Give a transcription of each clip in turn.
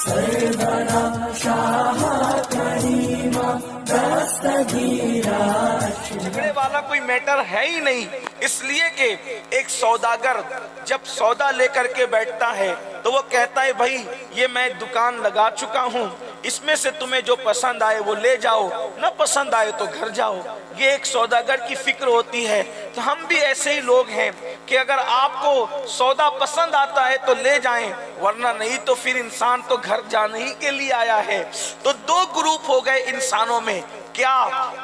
سرورا شاہ کریمہ دستگیرہ. جھگڑے والا کوئی میٹر ہے ہی نہیں، اس لیے کہ ایک سوداگر جب سودا لے کر کے بیٹھتا ہے تو وہ کہتا ہے بھائی یہ میں دکان لگا چکا ہوں، اس میں سے تمہیں جو پسند آئے وہ لے جاؤ، نہ پسند آئے تو گھر جاؤ. یہ ایک سوداگر کی فکر ہوتی ہے. تو ہم بھی ایسے ہی لوگ ہیں کہ اگر آپ کو سودا پسند آتا ہے تو لے جائیں، ورنہ نہیں تو پھر انسان تو گھر جانے ہی کے لیے آیا ہے. تو دو گروپ ہو گئے انسانوں میں. کیا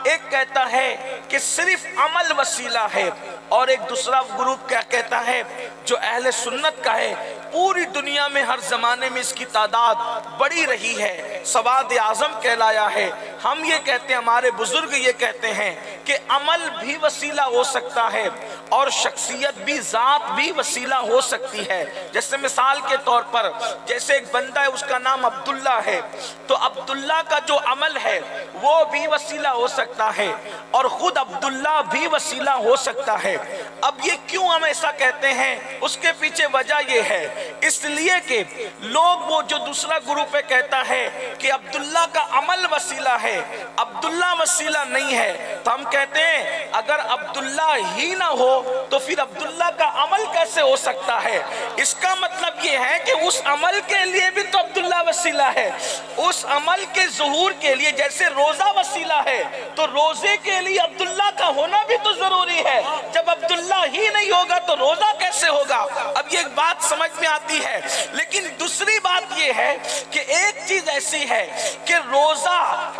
ایک کہتا ہے کہ صرف عمل وسیلہ ہے، اور ایک دوسرا گروپ کیا کہتا ہے جو اہل سنت کا ہے. پوری دنیا میں ہر زمانے میں اس کی تعداد بڑی رہی ہے، سواد اعظم کہلایا ہے. ہم یہ کہتے ہیں، ہمارے بزرگ یہ کہتے ہیں کہ عمل بھی وسیلہ ہو سکتا ہے اور شخصیت بھی، ذات بھی وسیلہ ہو سکتی ہے. جیسے مثال کے طور پر جیسے ایک بندہ ہے، اس کا نام عبداللہ ہے، تو عبداللہ کا جو عمل ہے وہ بھی وسیلہ ہو سکتا ہے اور خود عبداللہ بھی وسیلہ ہو سکتا ہے. اب یہ کیوں ہم ایسا کہتے ہیں؟ اس کے پیچھے وجہ یہ ہے، اس لیے کہ لوگ وہ جو دوسرا گروپ ہے کہتا ہے کہ عبداللہ کا عمل وسیلہ ہے، عبداللہ وسیلہ نہیں ہے. تو ہم کہتے ہیں اگر عبداللہ ہی نہ ہو تو پھر عبداللہ کا عمل کیسے ہو سکتا ہے؟ اس کا مطلب یہ ہے کہ اس عمل کے لیے بھی تو عبداللہ وسیلہ ہے. اس عمل کے ظہور کے لیے جیسے روزہ وسیلہ ہے تو روزے کے لیے عبداللہ کا ہونا بھی تو ضروری ہے. جب عبداللہ ہی نہیں ہوگا تو روزہ کیسے ہوگا؟ اب یہ بات سمجھ میں آتی ہے. لیکن دوسری بات یہ ہے کہ ایک چیز ایسی ہے کہ روزہ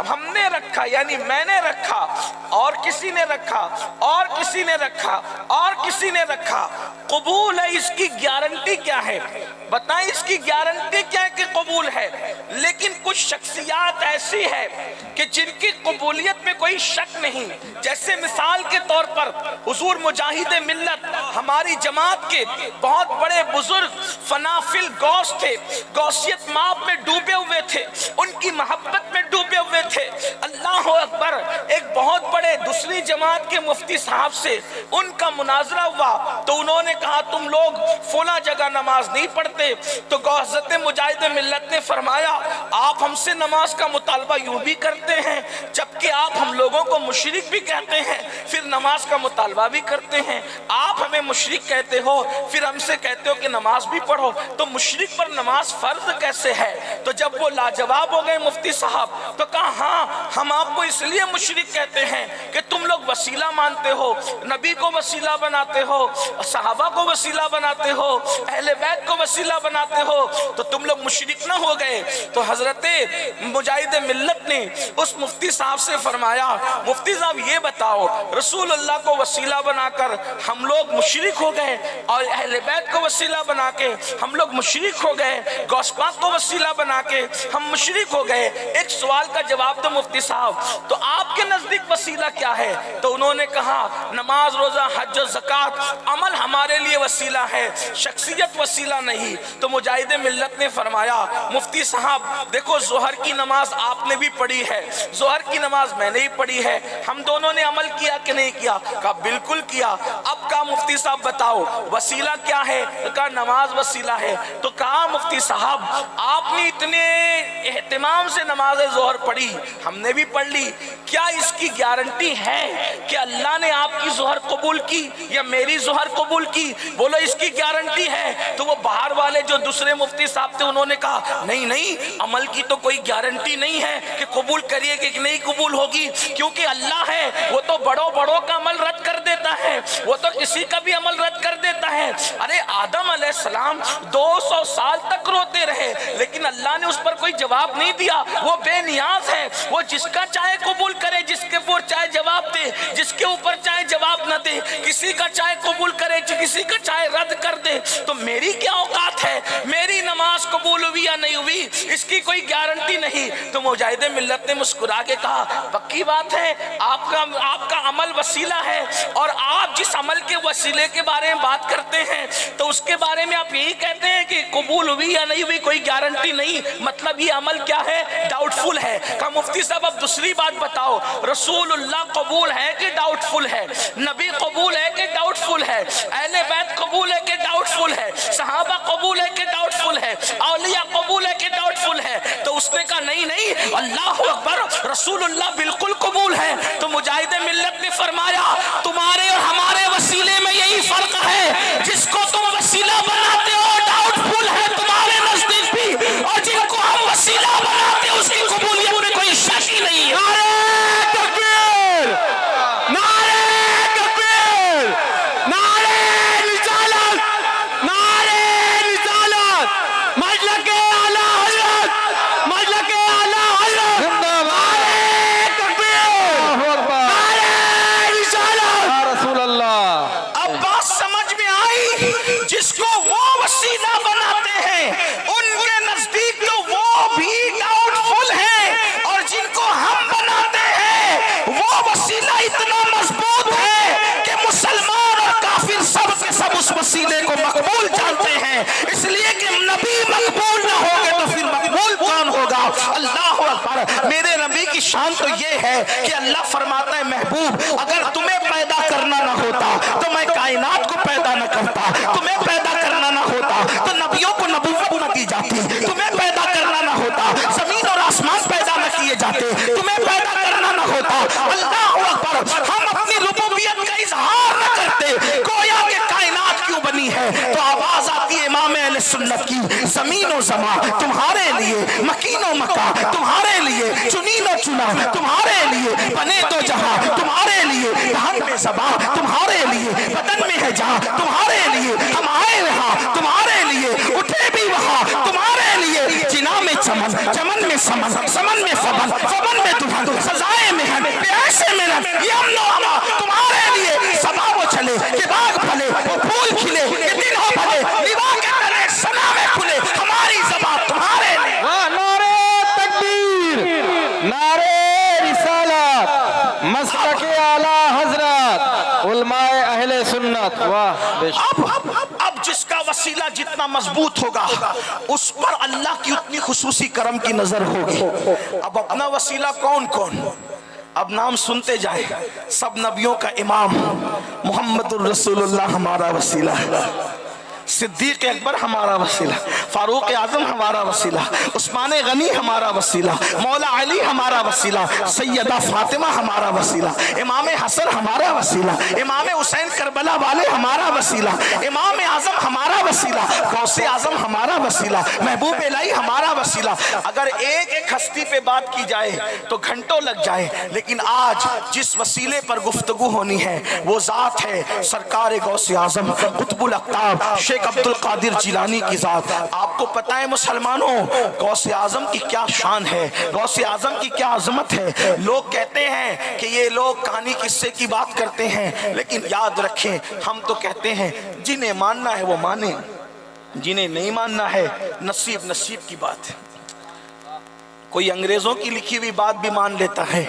ہم نے رکھا، یعنی میں نے رکھا اور کسی نے رکھا اور کسی نے رکھا اور کسی نے رکھا، قبول ہے. اس کی گارنٹی کیا ہے؟ بتائیں اس کی گارنٹی کیا ہے کہ قبول ہے؟ لیکن کچھ شخصیات ایسی ہے کہ جن کی قبولیت میں کوئی شک نہیں. جیسے مثال کے طور پر حضور مجاہد ملت ہماری جماعت کے بہت بڑے بزرگ فنافل غوث تھے، غوثیت ماب میں ڈوبے ہوئے تھے، ان کی محبت میں ڈوبے ہوئے تھے. اللہ اکبر. ایک بہت بڑے دوسری جماعت کے مفتی صاحب سے ان کا مناظرہ ہوا تو انہوں نے کہا تم لوگ فلاں جگہ نماز نہیں پڑھتے. تو حضرت مجاہد ملت نے فرمایا آپ ہم سے نماز کا مطالبہ یوں بھی کرتے ہیں جبکہ آپ ہم لوگوں کو مشرک بھی کہتے ہیں، پھر نماز کا مطالبہ بھی کرتے ہیں. آپ ہمیں مشرک کہتے ہو پھر ہم سے کہتے ہو کہ نماز بھی پڑھو، تو مشرک پر نماز فرض کیسے ہے؟ تو جب وہ لاجواب ہو گئے مفتی صاحب تو کہا ہاں ہم آپ کو اس لیے مشرک کہتے ہیں کہ تم لوگ وسیلہ مانتے ہو، نبی کو وسیلہ بناتے ہو، صحابہ کو وسیلہ بناتے ہو، اہل بیت کو وسیلہ بناتے ہو، تو تم لوگ مشرک نہ ہو گئے. تو حضرت مجاہد ملت نے اس مفتی صاحب سے فرمایا مفتی صاحب یہ بتاؤ رسول اللہ کو وسیلہ بنا کر ہم لوگ مشرک ہو گئے اور اہل بیت کو وسیلہ بنا کے ہم لوگ مشرک ہو گئے، غوث پاک کو وسیلہ بنا کے ہم مشرک ہو گئے. ایک سوال کا جواب دو مفتی صاحب، تو آپ کے نزدیک وسیلہ کیا ہے؟ تو انہوں نے کہا نماز، روزہ، حج و زکوٰۃ عمل ہمارے لیے وسیلہ ہے، شخصیت وسیلہ نہیں. تو مجاہد ملت نے فرمایا مفتی صاحب دیکھو ظہر کی نماز آپ نے بھی پڑھی ہے، ظہر کی نماز میں نے بھی پڑھی ہے، ہم دونوں نے عمل کیا کہ نہیں کیا؟ کہا بالکل کیا. اب کہا مفتی صاحب بتاؤ وسیلہ کیا ہے؟ کہا نماز وسیلہ ہے. تو کہا مفتی صاحب آپ نے اتنے اہتمام سے نماز ظہر پڑھی، ہم نے بھی پڑھ لی، کیا اس کی گارنٹی ہے کہ اللہ نے آپ کی ظہر قبول کی یا میری ظہر قبول کی؟ بولو اس کی گارنٹی ہے. تو وہ باہر والے جو دوسرے مفتی صاحب تھے انہوں نے کہا نہیں نہیں، عمل کی تو کوئی گارنٹی نہیں ہے کہ قبول کریے کہ نہیں قبول ہوگی، کیونکہ اللہ ہے وہ تو بڑوں کا عمل رد کر دیتا ہے، وہ تو کسی کا بھی عمل رد کر دیتا ہے. ارے آدم علیہ السلام 200 سال تک روتے رہے لیکن اللہ نے اس پر کوئی جواب نہیں دیا. وہ بے نیاز ہے، وہ جس کا چاہے قبول کرے، جس کے اوپر چاہے جواب دے، جس کے اوپر چاہے جواب نہ دے، کسی کا چاہے قبول کرے کسی کا چاہے رد کر دے. تو میری کیا اوقات ہے؟ میری نماز قبول ہوئی یا نہیں ہوئی اس کی کوئی گارنٹی نہیں. تو مجاہد ملت نے مسکرا کے کہا پکی بات ہے، آپ کا عمل وسیلہ ہے اور آپ جس عمل کے وسیلے کے بارے میں بات کرتے ہیں تو اس کے بارے میں آپ یہی کہتے ہیں کہ قبول ہوئی یا نہیں ہوئی کوئی گارنٹی نہیں، مطلب یہ عمل کیا ہے؟ ڈاؤٹ فل ہے. کہا مفتی صاحب اب دوسری بات بتاؤ، رسول اللہ قبول ہے کہ ڈاؤٹ فل ہے؟ نبی قبول ہے کہ ڈاؤٹ فل ہے؟ اہل بیت قبول ہے کہ ڈاؤٹ فل ہے؟ صحابہ قبول ہے کہ ڈاؤٹ فل ہے؟ اولیاء قبول ہے کہ ڈاؤٹ فل ہے؟ اس نے کہا نہیں نہیں اللہ اکبر رسول اللہ بالکل قبول ہے. تو مجاہد ملت نے فرمایا تمہارے اور ہمارے وسیلے میں یہی فرق ہے, جس کو تم وسیلہ بناتے ہو ڈاؤٹ فل ہے تمہارے نزدیک بھی, اور جن کو ہم وسیلہ بناتے ہیں اس کی قبولیت میں کوئی شک ہی نہیں ہے. نعرہ تکبیر, نعرہ تکبیر, نعرہ رسالت, نعرہ رسالت, مسلک اعلی حضرت, مسلک اعلی حضرت, نعرہ تکبیر, نعرہ رسالت یا رسول اللہ. اب بات سمجھ میں آئی, جس کو وہ وسیلہ بناتے ہیں ان کے نزدیک تو وہ بھی ڈاؤٹ فل ہے, اور جن کو ہم بناتے ہیں وہ وسیلہ اتنا مضبوط ہے کہ مسلمان اور کافر سب کے سب اس وسیلے کو مقبول جانتے ہیں. اس لیے کہ نبی مقبول نہ ہوگے تو پھر مقبول کون ہوگا؟ اللہ اکبر. میرے نبی کی شان تو یہ ہے کہ اللہ فرماتا ہے محبوب اگر تمہیں پیدا کرنا نہ ہوتا تو میں کائنات کو پیدا نہ کرتا, تمہیں پیدا کرنا نہ ہوتا تو نبیوں کو نبوت نہ دی جاتی, تمہیں پیدا کرنا نہ ہوتا زمین اور آسمان پیدا نہ کیے جاتے, تمہیں پیدا کرنا نہ ہوتا. اللہ اکبر. ہم اپنی ربوبیت کا اظہار نہ کرتے گویا کہ کائنات کیوں بنی ہے, تو آواز آتی ہے امام اہل سنت کی زمین و زمان تمہارے لیے, مکین و مکہ تمہارے لیے, چنین و چنا تمہارے لیے, بنے تو جہاں تمہارے لیے, دہن میں زبان تمہارے لیے, بدن میں ہے جہاں تمہارے لیے, ہم آئے وہاں تمہارے لیے, اٹھے بھی وہاں تمہارے لیے, جنا میں چمن, چمن میں سمن, سمن میں فبن, فبن میں دلہن, سزائے میں ہن, پیاسے میں رن, یہ امن و امان تمہارے لیے. صبا وہ چلے کہ باغ پھلے, وہ پھول کھلے کہ دن ہو بھلے, لیوا کے تلے سنا میں کھلے, ہماری زبان تمہارے لیے. نعرہ تکبیر, نعرہ رسالت, مسلک اعلی حضرت, علماء اہل سنت. واہ بے شک. اب جس کا وسیلہ جتنا مضبوط ہوگا اس پر اللہ کی اتنی خصوصی کرم کی نظر ہوگی. اب اپنا وسیلہ کون کون, اب نام سنتے جائیں. سب نبیوں کا امام محمد الرسول اللہ ہمارا وسیلہ ہے, صدیق اکبر ہمارا وسیلہ, فاروق اعظم ہمارا وسیلہ, عثمان غنی ہمارا وسیلہ, مولا علی ہمارا وسیلہ, سیدہ فاطمہ ہمارا وسیلہ, امام حسن ہمارا وسیلہ, امام حسین کربلا والے ہمارا وسیلہ, امام اعظم ہمارا وسیلہ, غوث اعظم ہمارا وسیلہ, محبوب الہی ہمارا وسیلہ. اگر ایک ایک ہستی پہ بات کی جائے تو گھنٹوں لگ جائے, لیکن آج جس وسیلے پر گفتگو ہونی ہے وہ ذات ہے سرکار غوث اعظم قطب الاقطاب شیخ عبد القادر جیلانی کی ذات. آپ کو پتہ ہے مسلمانوں غوث اعظم کی کیا شان ہے, غوث اعظم کی کیا عظمت ہے. لوگ کہتے ہیں کہ یہ لوگ کہانی قصے کی بات کرتے ہیں, لیکن یاد رکھیں ہم تو کہتے ہیں جنہیں ماننا ہے وہ مانیں, جنہیں نہیں ماننا ہے نصیب نصیب کی بات ہے. کوئی انگریزوں کی لکھی ہوئی بات بھی مان لیتا ہے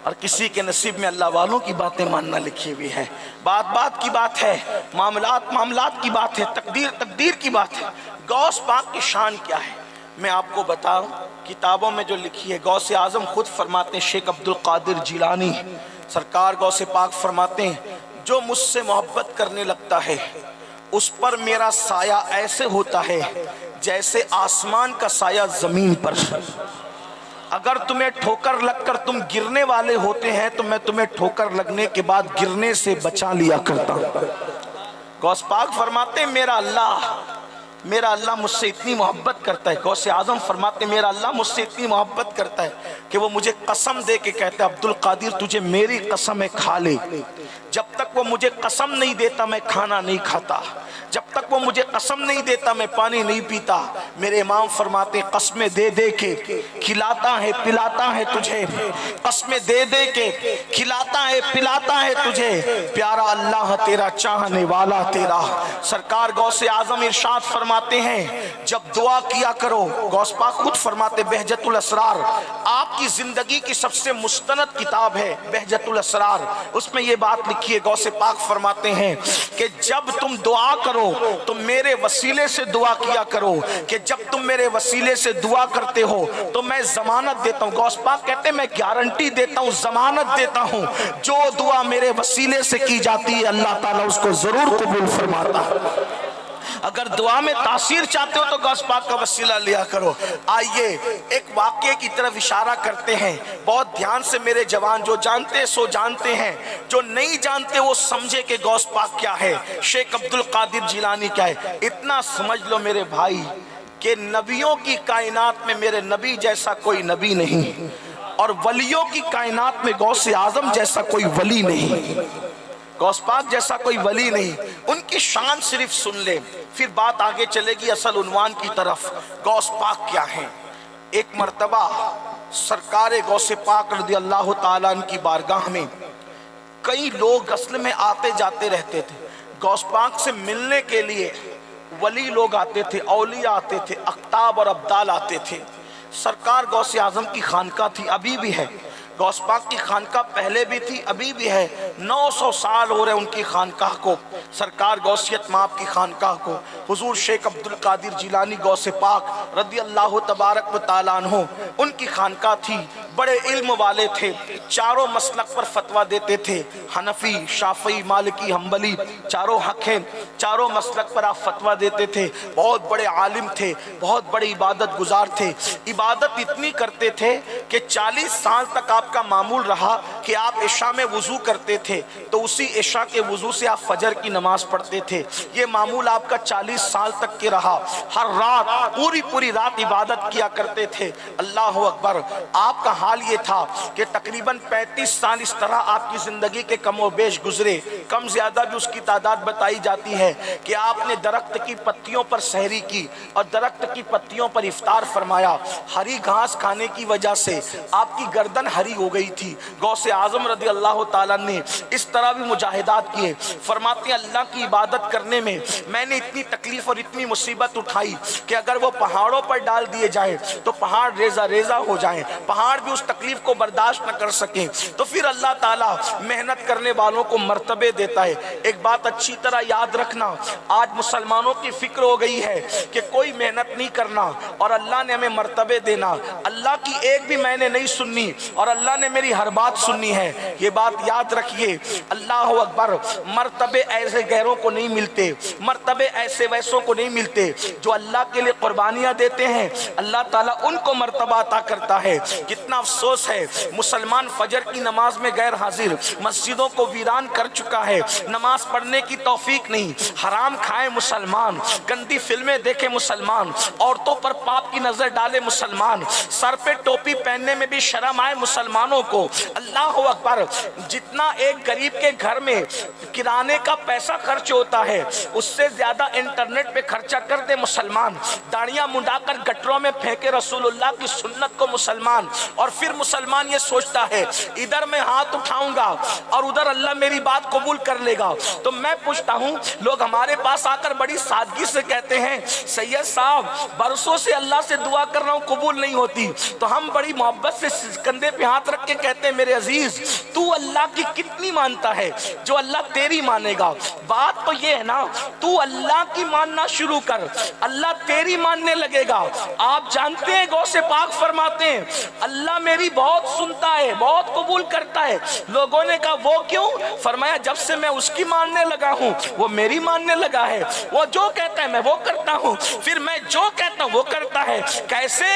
اور کسی کے نصیب میں اللہ والوں کی باتیں ماننا لکھی ہوئی ہے. بات بات کی بات ہے, معاملات معاملات کی بات ہے, تقدیر تقدیر کی بات ہے. غوث پاک کی شان کیا ہے میں آپ کو بتاؤں, کتابوں میں جو لکھی ہے. غوث اعظم خود فرماتے ہیں, شیخ عبد القادر جیلانی سرکار غوث پاک فرماتے ہیں جو مجھ سے محبت کرنے لگتا ہے اس پر میرا سایہ ایسے ہوتا ہے جیسے آسمان کا سایہ زمین پر. اگر تمہیں ٹھوکر لگ کر تم گرنے والے ہوتے ہیں تو میں تمہیں ٹھوکر لگنے کے بعد گرنے سے بچا لیا کرتا ہوں. غوث پاک فرماتے ہیں میرا اللہ مجھ سے اتنی محبت کرتا ہے. غوث اعظم فرماتے ہیں میرا اللہ مجھ سے اتنی محبت کرتا ہے کہ وہ مجھے قسم دے کے کہتا ہے عبد القادر تجھے میری قسم ہے کھا لے. جب تک وہ مجھے قسم نہیں دیتا میں کھانا نہیں کھاتا, جب تک وہ مجھے قسم نہیں دیتا میں پانی نہیں پیتا. میرے امام فرماتے ہیں قسمیں دے دے کے کھلاتا ہے پلاتا ہے تجھے, قسمیں دے دے کے کھلاتا ہے پلاتا ہے تجھے, پیارا اللہ تیرا چاہنے والا تیرا. سرکار غوث اعظم ارشاد فرماتے ہیں جب دعا کیا کرو, غوث پاک خود فرماتے بہجت الاسرار آپ کی زندگی کی سب سے مستند کتاب ہے بہجت الاسرار, اس میں یہ بات لکھی ہے. غوث پاک فرماتے ہیں کہ جب تم دعا کرو تو میرے وسیلے سے دعا کیا کرو, کہ جب تم میرے وسیلے سے دعا کرتے ہو تو میں ضمانت دیتا ہوں. غوث پاک کہتے ہیں میں گارنٹی دیتا ہوں, ضمانت دیتا ہوں, جو دعا میرے وسیلے سے کی جاتی ہے اللہ تعالیٰ اس کو ضرور قبول فرماتا ہے. اگر دعا میں تاثیر چاہتے ہو تو غوث پاک کا وسیلہ لیا کرو۔ آئیے ایک واقعے کی طرف اشارہ کرتے ہیں، بہت دھیان سے میرے جوان، جو جانتے سو جانتے ہیں، جو نہیں جانتے وہ سمجھے کہ غوث پاک کیا ہے، شیخ عبد القادر جیلانی کیا ہے۔ اتنا سمجھ لو میرے بھائی کہ نبیوں کی کائنات میں میرے نبی جیسا کوئی نبی نہیں، اور ولیوں کی کائنات میں غوث اعظم جیسا کوئی ولی نہیں، غوث پاک جیسا کوئی ولی نہیں۔ ان کی شان صرف سن لیں، پھر بات آگے چلے گی اصل عنوان کی طرف، غوث پاک کیا ہیں۔ ایک مرتبہ سرکار غوث پاک رضی اللہ تعالیٰ عنہ کی بارگاہ میں کئی لوگ اصل میں آتے جاتے رہتے تھے، غوث پاک سے ملنے کے لیے ولی لوگ آتے تھے، اولیاء آتے تھے، اقطاب اور ابدال آتے تھے۔ سرکار غوث اعظم کی خانقاہ تھی، ابھی بھی ہے، غوث پاک کی خانقاہ پہلے بھی تھی، ابھی بھی ہے، 900 سال ہو رہے ان کی خانقاہ کو، سرکار غوثیت مآب کی خانقاہ کو۔ حضور شیخ عبد القادر جیلانی غوث پاک رضی اللہ تبارک و تعالیٰ عنہ ان کی خانقاہ تھی، بڑے علم والے تھے، چاروں مسلک پر فتویٰ دیتے تھے، حنفی، شافعی، مالکی، حنبلی، چاروں حق ہیں، چاروں مسلک پر آپ فتویٰ دیتے تھے، بہت بڑے عالم تھے، بہت بڑے عبادت گزار تھے، عبادت اتنی کرتے تھے کہ 40 سال تک آپ کا معمول رہا کہ آپ عشاء میں وضو کرتے تھے تو اسی عشاء کے وضو سے آپ فجر کی نماز پڑھتے تھے، یہ معمول آپ کا 40 سال تک کے رہا، ہر رات پوری رات عبادت کیا کرتے تھے۔ اللہ اکبر۔ آپ کا حال یہ تھا کہ تقریباً 35 سال اس طرح آپ کی زندگی کے کم و بیش گزرے، کم زیادہ بھی اس کی تعداد بتائی جاتی ہے کہ آپ نے درخت کی پتیوں پر سحری کی اور درخت کی پتیوں پر افطار فرمایا، ہری گھاس کھانے کی وجہ سے آپ کی گردن ہری ہو گئی تھی۔ غوث اعظم رضی اللہ تعالیٰ نے اس طرح بھی مجاہدات کیے، فرماتے ہیں اللہ کی عبادت کرنے میں میں نے اتنی تکلیف اور اتنی مصیبت اٹھائی کہ اگر وہ پہاڑوں پر ڈال دیے جائیں تو پہاڑ ریزہ ریزہ ہو جائیں، پہاڑ بھی اس تکلیف کو برداشت نہ کر سکیں، تو پھر اللہ تعالیٰ محنت کرنے والوں کو مرتبے دیتا ہے۔ ایک بات اچھی طرح یاد رکھنا، آج مسلمانوں کی فکر ہو گئی ہے کہ کوئی محنت نہیں کرنا اور اللہ نے ہمیں مرتبے دینا، اللہ کی ایک بھی میں نے نہیں سننی اور اللہ نے میری ہر بات سننی ہے، یہ بات یاد رکھیے۔ اللہ اکبر۔ مرتبے ایسے غیروں کو نہیں ملتے، مرتبے ایسے ویسوں کو نہیں ملتے، جو اللہ کے لیے قربانیاں دیتے ہیں اللہ تعالیٰ ان کو مرتبہ عطا کرتا ہے۔ کتنا افسوس ہے مسلمان فجر کی نماز میں غیر حاضر، مسجدوں کو ویران کر چکا ہے، نماز پڑھنے کی توفیق نہیں، حرام کھائے مسلمان، گندی فلمیں دیکھے مسلمان، عورتوں پر پاپ کی نظر ڈالے مسلمان، سر پہ ٹوپی پہننے میں بھی شرم آئے مسلمانوں کو۔ اللہ اکبر۔ جتنا ایک غریب کے گھر میں کرانے کا پیسہ خرچ ہوتا ہے اس سے زیادہ انٹرنیٹ پہ خرچہ کر دے مسلمان، داڑیاں منڈا کر گٹروں میں پھینکے رسول اللہ کی سنت کو مسلمان، اور پھر مسلمان یہ سوچتا ہے ادھر میں ہاتھ اٹھاؤں گا اور ادھر اللہ میری بات قبول کر لے گا۔ تو میں پوچھتا ہوں، لوگ ہمارے پاس آ کر بڑی سادگی سے کہتے ہیں سید صاحب برسوں سے اللہ سے دعا کر رہا ہوں قبول نہیں ہوتی، تو ہم بڑی محبت سے کندھے پہ ہاتھ رکھ کے کہتے ہیں میرے عزیز تو اللہ کی کتنی مانتا ہے جو اللہ تیری مانے گا؟ بات تو یہ ہے نا، تو اللہ کی ماننا شروع کر، اللہ تیری ماننے لگے گا۔ آپ جانتے ہیں غوث پاک فرماتے ہیں اللہ میری بہت سنتا ہے، بہت قبول کرتا ہے۔ لوگوں نے کہا وہ کیوں؟ فرمایا جب سے میں اس کی ماننے لگا ہوں وہ میری ماننے لگا ہے، وہ جو کہتا ہے میں وہ کرتا ہوں، پھر میں جو کہتا ہوں وہ کرتا ہے۔ کیسے؟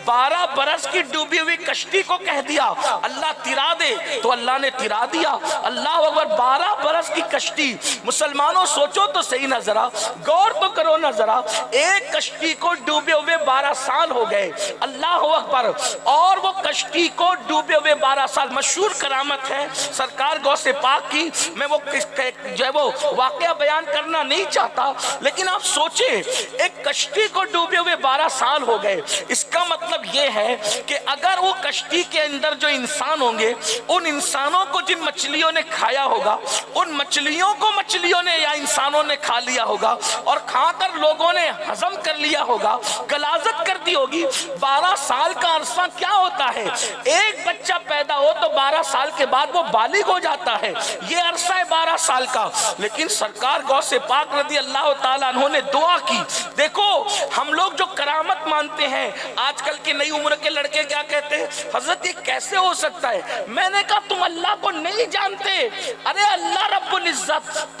12 برس کی ڈوبی ہوئی کشتی کو کہہ دیا اللہ تیرا دے تو اللہ نے تیرا دیا۔ اللہ اکبر۔ 12 برس کی کشتی، مسلمانوں سوچو تو صحیح نہ ذرا، غور تو کرو نہ ذرا، ایک کشتی کو ڈوبے ہوئے 12 سال ہو گئے۔ اللہ اکبر۔ اور وہ کشتی کو ڈوبے ہوئے 12 سال، مشہور کرامت ہے سرکار غوث پاک کی، میں وہ جو ہے وہ واقعہ بیان کرنا نہیں چاہتا، لیکن آپ سوچیں ایک کشتی کو ڈوبے ہوئے 12 سال ہو گئے، اس کا مطلب یہ ہے کہ اگر وہ کشتی کے اندر جو انسان ہوں گے، ان انسانوں کو جن مچھلیوں نے کھایا ہوگا، ان مچھلیوں کو مچھلیوں نے یا انسانوں نے کھا لیا ہوگا اور کھا کر لوگوں نے ہضم کر لیا ہوگا، غلاظت کر دی ہوگی۔ 12 سال کا عرصہ کیا ہوتا ہے؟ ایک بچہ پیدا ہو تو 12 سال کے بعد وہ بالغ ہو جاتا ہے، یہ عرصہ ہے 12 سال کا۔ لیکن سرکار غوث پاک رضی اللہ تعالیٰ عنہ نے دعا کی۔ دیکھو ہم لوگ جو کرامت مانتے ہیں، آج کل کے نئی عمر کے لڑکے کیا کہتے ہیں حضرت یہ کیسے ہو سکتا ہے؟ میں نے کہا تم اللہ کو نہیں جانتے، ارے اللہ رب العزت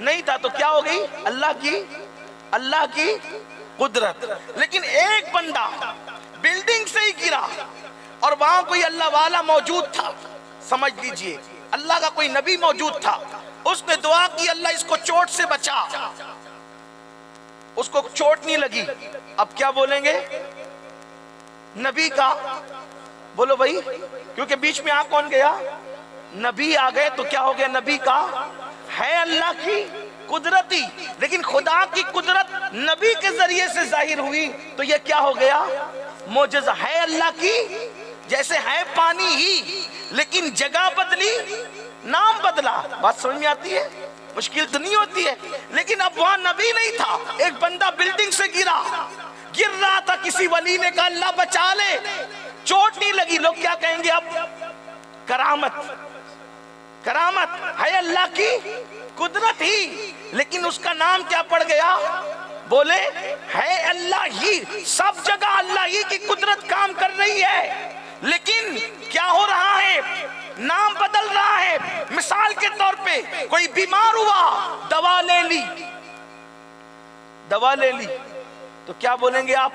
نہیں تھا تو کیا ہو گئی؟ اللہ کی قدرت. لیکن ایک بندہ بلڈنگ سے ہی گرا اور وہاں کوئی اللہ والا موجود تھا, سمجھ لیجئے اللہ کا کوئی نبی موجود تھا, اس نے دعا کی اللہ اس کو چوٹ سے بچا, اس کو چوٹ نہیں لگی. اب کیا بولیں گے؟ نبی کا. بولو بھائی, کیونکہ بیچ میں کون گیا؟ نبی آ گئے تو کیا ہو گیا؟ نبی کا ہے اللہ کی قدرتی, لیکن خدا کی قدرت نبی کے ذریعے سے ظاہر ہوئی تو یہ کیا ہو گیا؟ معجزہ. ہے اللہ کی, جیسے ہے پانی ہی لیکن جگہ بدلی, نام بدلا. بات سمجھ میں آتی ہے؟ مشکل تو نہیں ہوتی ہے. لیکن اب وہاں نبی نہیں تھا, ایک بندہ بلڈنگ سے گر رہا تھا, کسی ولی نے کہا اللہ بچا لے, چوٹ نہیں لگی. لوگ کیا کہیں گے اب؟ کرامت ہے اللہ کی قدرت ہی, لیکن اس کا نام کیا پڑ گیا؟ بولے ہے اللہ ہی, سب جگہ اللہ ہی کی قدرت کام کر رہی ہے, لیکن کیا ہو رہا ہے؟ نام بدل رہا ہے. مثال کے طور پہ کوئی بیمار ہوا, دوا لے لی تو کیا بولیں گے آپ؟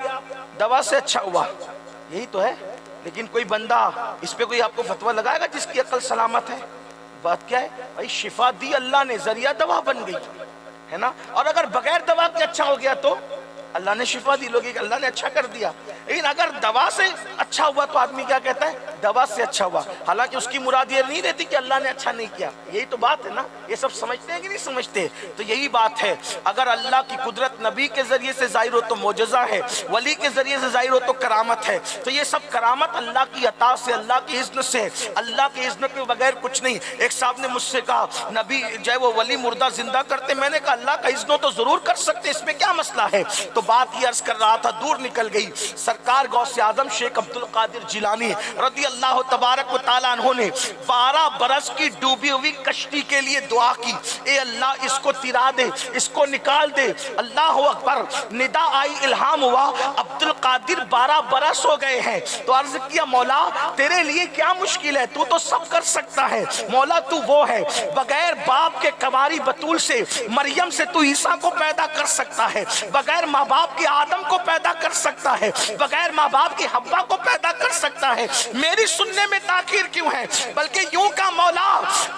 دوا سے اچھا ہوا, یہی تو ہے. لیکن کوئی بندہ اس پہ کوئی آپ کو فتویٰ لگائے گا جس کی عقل سلامت ہے؟ بات کیا ہے بھائی؟ شفا دی اللہ نے, ذریعہ دوا بن گئی ہے نا. اور اگر بغیر دوا کے اچھا ہو گیا تو اللہ نے شفا دی, لوگ اللہ نے اچھا کر دیا. لیکن اگر دوا سے اچھا ہوا تو آدمی کیا کہتا ہے؟ دوا سے اچھا ہوا. حالانکہ اس کی مراد یہ نہیں رہتی کہ اللہ نے اچھا نہیں کیا. یہی تو بات ہے نا. یہ سب سمجھتے ہیں کہ نہیں سمجھتے؟ تو یہی بات ہے, اگر اللہ کی قدرت نبی کے ذریعے سے ظاہر ہو تو معجزہ ہے, ولی کے ذریعے سے ظاہر ہو تو کرامت ہے. تو یہ سب کرامت اللہ کی عطا سے, اللہ کی اذن سے, اللہ کی اذن کے بغیر کچھ نہیں. ایک صاحب نے مجھ سے کہا نبی جو ہے وہ ولی مردہ زندہ کرتے. میں نے کہا اللہ کا اذن تو ضرور کر سکتے, اس میں کیا مسئلہ ہے؟ تو بات یہ عرض کر رہا تھا, دور نکل گئی. سرکار غوث اعظم شیخ عبد القادر جیلانی رضی اللہ تبارک و تعالیٰ عنہ نے 12 برس کی ڈوبی ہوئی کشتی کے لیے دعا کی, اے اللہ اس کو تیرا دے, اس کو نکال دے. اللہ اکبر, ندا آئی, الہام ہوا, عبد القادر 12 برس ہو گئے ہیں. تو عرض کیا مولا تیرے لیے کیا مشکل ہے, تو تو سب کر سکتا ہے. مولا تو وہ ہے, بغیر باپ کے کنواری بطول سے مریم سے تو عیسیٰ کو پیدا کر سکتا ہے, بغیر ماں باپ کے آدم کو پیدا کر سکتا ہے, بغیر ماں باپ کی حوا کو پیدا کر سکتا ہے. میری سننے میں تاخیر کیوں ہے؟ بلکہ یوں کا مولا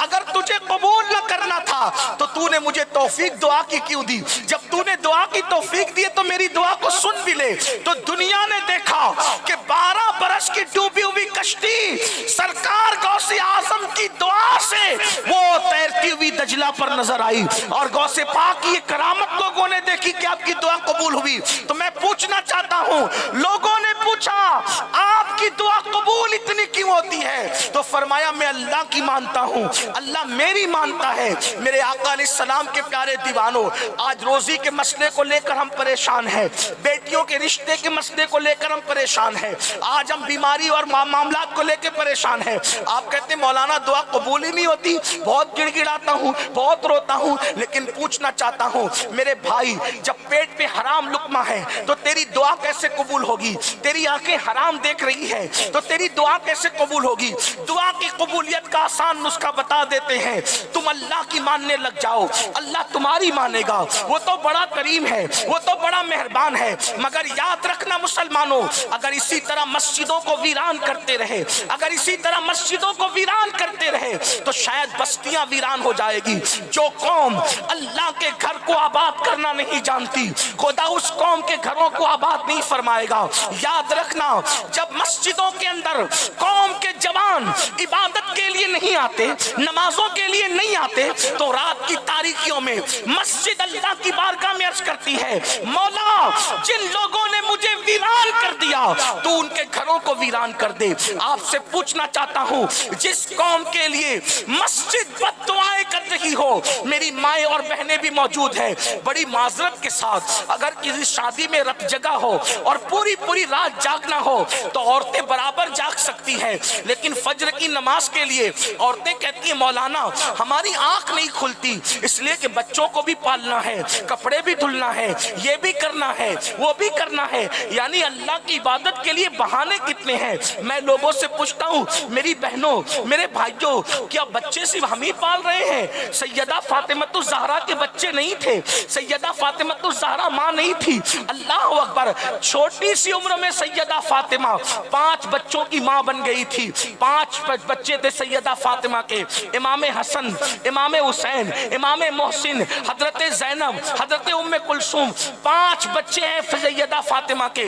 اگر تجھے قبول نہ کرنا تھا تو تو نے مجھے توفیق دعا کی کیوں دی؟ جب تو نے دعا کی توفیق دی تو میری دعا کو سن بھی لے. تو دنیا نے دیکھا کہ 12 برس کی ڈوبی ہوئی کشتی سرکار غوث اعظم کی دعا سے وہ تیرتی ہوئی دجلہ پر نظر آئی, اور غوث پاک کی یہ کرامت لوگوں نے دیکھی کہ آپ کی دعا قبول ہوئی. تو میں پوچھنا چاہتا ہوں, لوگوں نے پوچھا آپ کی دعا قبول اتنی کیوں ہوتی ہے؟ تو فرمایا میں اللہ کی مانتا ہوں, اللہ میری مانتا ہے. میرے آقا علیہ السلام کے پیارے دیوانوں, آج روزی کے مسئلے کو لے کر ہم پریشان ہیں, بیٹیوں کے رشتے کے مسئلے کو لے کر ہم پریشان ہیں, آج ہم بیماری اور معاملات کو لے کے پریشان ہیں. آپ کہتے ہیں مولانا دعا قبول ہی نہیں ہوتی, بہت گڑ گڑاتا ہوں, بہت روتا ہوں. لیکن پوچھنا چاہتا ہوں میرے بھائی, جب پیٹ پہ حرام لقمہ ہے تو تیری دعا کیسے قبول ہوگی؟ تیری آنکھیں حرام دیکھ رہی ہے تو تیری دعا کیسے قبول ہوگی؟ دعا کی قبولیت کا آسان نسخہ بتا دیتے ہیں, تم اللہ کی ماننے لگ جاؤ, اللہ تمہاری مانے گا. وہ تو بڑا کریم ہے, وہ تو بڑا مہربان ہے. مگر یاد رکھنا مسلمانوں, اگر اسی طرح مسجدوں کو ویران کرتے رہے, اگر اسی طرح مسجدوں کو ویران کرتے رہے تو شاید بستیاں ویران ہو جائے گی. جو قوم اللہ کے گھر کو آباد کرنا نہیں جانتی, خدا اس قوم کے گھروں کو آباد نہیں فرمائے گا. یاد رکھنا, جب مسجدوں کے اندر قوم کے جوان عبادت کے لیے نہیں آتے, نمازوں کے لیے نہیں آتے, تو رات کی تاریکیوں میں مسجد اللہ کی بارگاہ میں عرض کرتی ہے مولا جن لوگوں نے مجھے ویران کر دیا تو ان کے گھروں کو ویران کر دے. آپ سے پوچھنا چاہتا ہوں, جس قوم کے لیے مسجد بد دعائیں کر رہی ہو, میری مائیں اور بہنیں بھی موجود ہیں, بڑی معذرت کے ساتھ اگر کسی شادی میں رت جگہ ہو اور پوری رات جاگنا ہو تو عورتیں برابر جاگ سکتی ہیں, لیکن فجر کی نماز کے لیے عورتیں کہتی ہیں مولانا ہماری آنکھ نہیں کھلتی، اس لیے کہ بچوں کو بھی پالنا ہے، کپڑے بھی دھلنا ہے، یہ بھی کرنا ہے، وہ بھی کرنا ہے، یعنی اللہ کی عبادت کے لیے بہانے کتنے ہیں۔ میں لوگوں سے پوچھتا ہوں میری بہنوں میرے بھائیوں کیا بچے صرف ہم ہی پال رہے ہیں؟ سیدہ فاطمۃ الزہرا کے بچے نہیں تھے، سیدہ فاطمۃ الزہرا ماں نہیں تھی؟ اللہ اکبر، چھوٹی سی عمر میں سیدہ فاطمہ 5 بچوں کی ماں بن گئی تھی۔ 5 بچے تھے سیدہ فاطمہ کے، امام حسن، امام حسین، امام محسن، حضرت زینب، حضرت ام کلثوم، 5 بچے ہیں سیدہ فاطمہ کے۔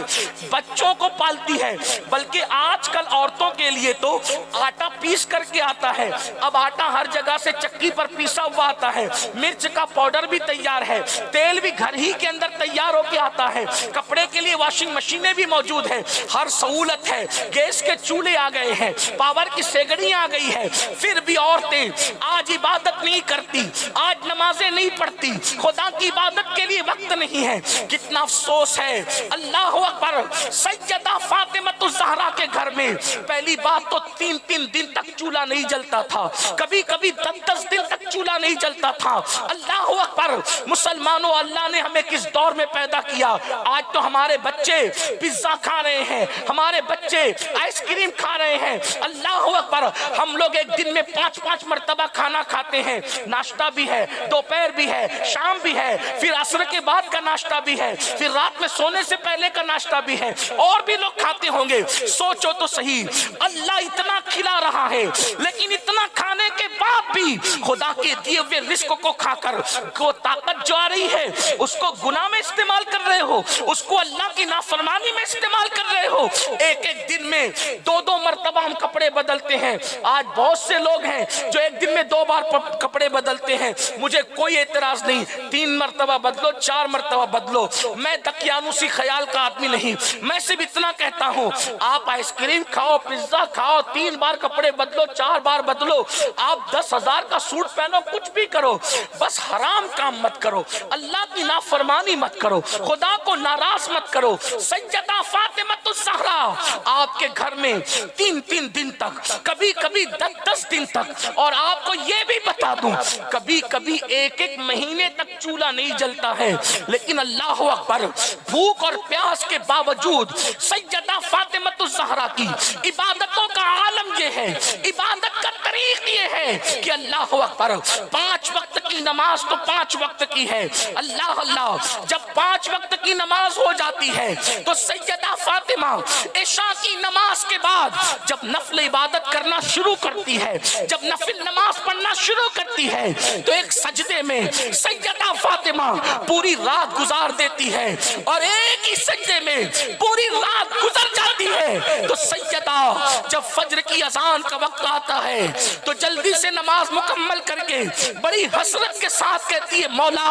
بچوں کو پالتی ہے، بلکہ آج کل عورتوں کے لیے تو آٹا پیس کر کے آتا ہے، اب آٹا ہر جگہ سے چکی پر پیسا ہوا آتا ہے، مرچ کا پاؤڈر بھی تیار ہے، تیل بھی گھر ہی کے اندر تیار ہو کے آتا ہے، کپڑے کے لیے واشنگ مشینیں بھی موجود ہیں، ہر سہولت ہے، گیس کے چولہے آ گئے ہیں، پاور کی سیگڑی آ گئی ہے، پھر بھی عورتیں آج عبادت نہیں کرتی، آج نمازیں نہیں پڑھتی، خدا کی عبادت کے لیے وقت نہیں ہے۔ کتنا افسوس ہے۔ اللہ اکبر، سیدہ فاطمۃ الزہرا کے گھر میں پہلی بات تو 3 دن تک چولہا نہیں جلتا تھا، کبھی کبھی 10 دن تک چولہا نہیں جلتا تھا۔ اللہ اکبر، مسلمانوں اللہ نے ہمیں کس دور میں پیدا کیا؟ آج تو ہمارے بچے پیزا کھا رہے ہیں، ہمارے بچے آئس کریم کھا رہے ہیں۔ اللہ اکبر، ہم لوگ ایک دن میں 5 مرتبہ کھانا کھاتے ہیں، ناشتہ بھی ہے، دوپہر بھی ہے، شام بھی ہے، پھر عصر کے بعد کا ناشتہ بھی ہے، پھر رات میں سونے سے پہلے کا ناشتہ بھی ہے، اور بھی لوگ کھاتے ہوں گے۔ سوچو تو صحیح، اللہ اتنا کھلا رہا ہے، لیکن اتنا کھانے کے بعد بھی خدا کے دیے ہوئے رزق کو کھا کر وہ طاقت جو آ رہی ہے اس کو گناہ میں استعمال کر رہے ہو، اس کو اللہ کی نافرمانی میں استعمال کر رہے ہو۔ ایک دن میں 2 مرتبہ ہم کپڑے بدلتے ہیں۔ آج بہت سے لوگ ہیں جو ایک دن میں 2 بار کپڑے بدلتے ہیں، مجھے کوئی اعتراض نہیں، 3 مرتبہ بدلو، 4 مرتبہ بدلو، میں دقیانوسی خیال کا آدمی نہیں۔ میں صرف اتنا کہتا ہوں آپ آئس کریم کھاؤ، پیزا کھاؤ، 3 بار کپڑے بدلو، 4 بار بدلو، آپ 10,000 کا سوٹ پہنو، کچھ بھی کرو، بس حرام کام مت کرو، اللہ کی نافرمانی مت کرو، خدا کو ناراض مت کرو۔ سیدہ فاطمۃ الزہرا آپ کے گھر میں 3 دن تک، کبھی کبھی 10 دن تک، اور آپ کو یہ بھی بتا دوں کبھی کبھی 1 مہینے تک چولہا نہیں جلتا ہے، لیکن اللہ اکبر، بھوک اور پیاس کے باوجود سیدہ فاطمۃ الزہرا کی عبادتوں کا عالم یہ ہے، عبادت کا طریق یہ ہے کہ اللہ اکبر، 5 وقت کی نماز تو 5 وقت کی ہے، اللہ اللہ، جب 5 وقت کی نماز ہو جاتی ہے تو سیدہ فاطمہ عشاء کی نماز کے بعد جب نفل عبادت کرنا شروع کرتی ہے، جب نفل نماز پڑھنا شروع کرتی ہے تو ایک سجدے میں سیدہ فاطمہ پوری رات گزار دیتی ہے، اور ایک ہی سجدے میں پوری رات گزر جاتی ہے۔ تو سیدہ جب فجر کی اذان کا وقت آتا ہے تو جلدی سے نماز مکمل کر کے بڑی حسرت کے ساتھ کہتی ہے مولا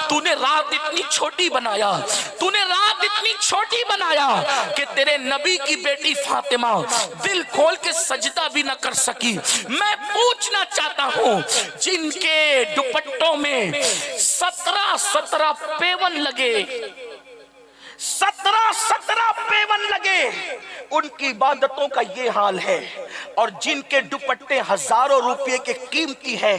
تو نے رات اتنی چھوٹی بنایا، تو نے رات اتنی چھوٹی بنایا کہ تیرے نبی کی بیٹی فاطمہ دل کھول کے سجدہ بھی نہ کر سکی۔ میں پوچھنا چاہتا ہوں جن کے دوپٹوں میں 17 پیون لگے، 17 پیون لگے، ان کی عبادتوں کا یہ حال ہے، اور جن کے دوپٹے ہزاروں روپے کے قیمتی ہیں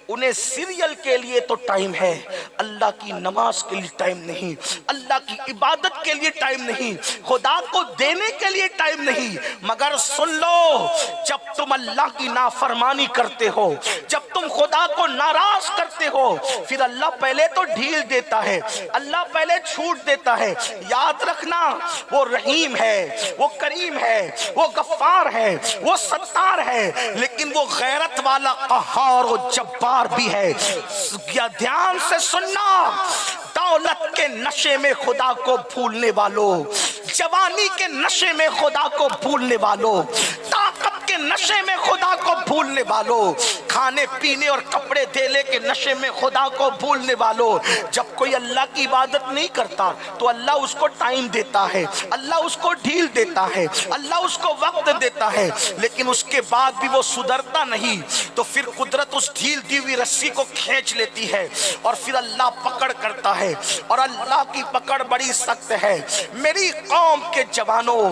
انہیں سیریل کے لیے تو ٹائم ہے، اللہ کی نماز کے لیے ٹائم نہیں، اللہ کی عبادت کے لیے ٹائم نہیں، خدا کو دینے کے لیے ٹائم نہیں۔ مگر سن لو، جب تم اللہ کی نافرمانی کرتے ہو، جب تم خدا کو ناراض کرتے ہو، پھر اللہ پہلے تو ڈھیل دیتا ہے، اللہ پہلے چھوٹ دیتا ہے۔ یاد رکھنا وہ رحیم ہے، وہ کریم ہے، وہ غفار ہے، وہ ستار ہے، لیکن وہ غیرت والا قہار و جبار بھی ہے۔ یا دھیان سے سننا، دولت کے نشے میں خدا کو بھولنے والوں، جوانی کے نشے میں خدا کو بھولنے والوں، طاقت کے نشے میں خدا کو بھولنے والوں، کھانے پینے اور کپڑے دھیلے کے نشے میں خدا کو بھولنے والوں، جب کوئی اللہ کی عبادت نہیں کرتا تو اللہ اس کو ٹائم دیتا ہے، اللہ اس کو ڈھیل دیتا ہے، اللہ اس کو وقت دیتا ہے، لیکن اس کے بعد بھی وہ سدھرتا نہیں تو پھر قدرت اس ڈھیل دی ہوئی رسی کو کھینچ لیتی ہے، اور پھر اللہ پکڑ کرتا ہے، اور اللہ کی پکڑ بڑی سخت ہے۔ میری قوم کے جوانوں،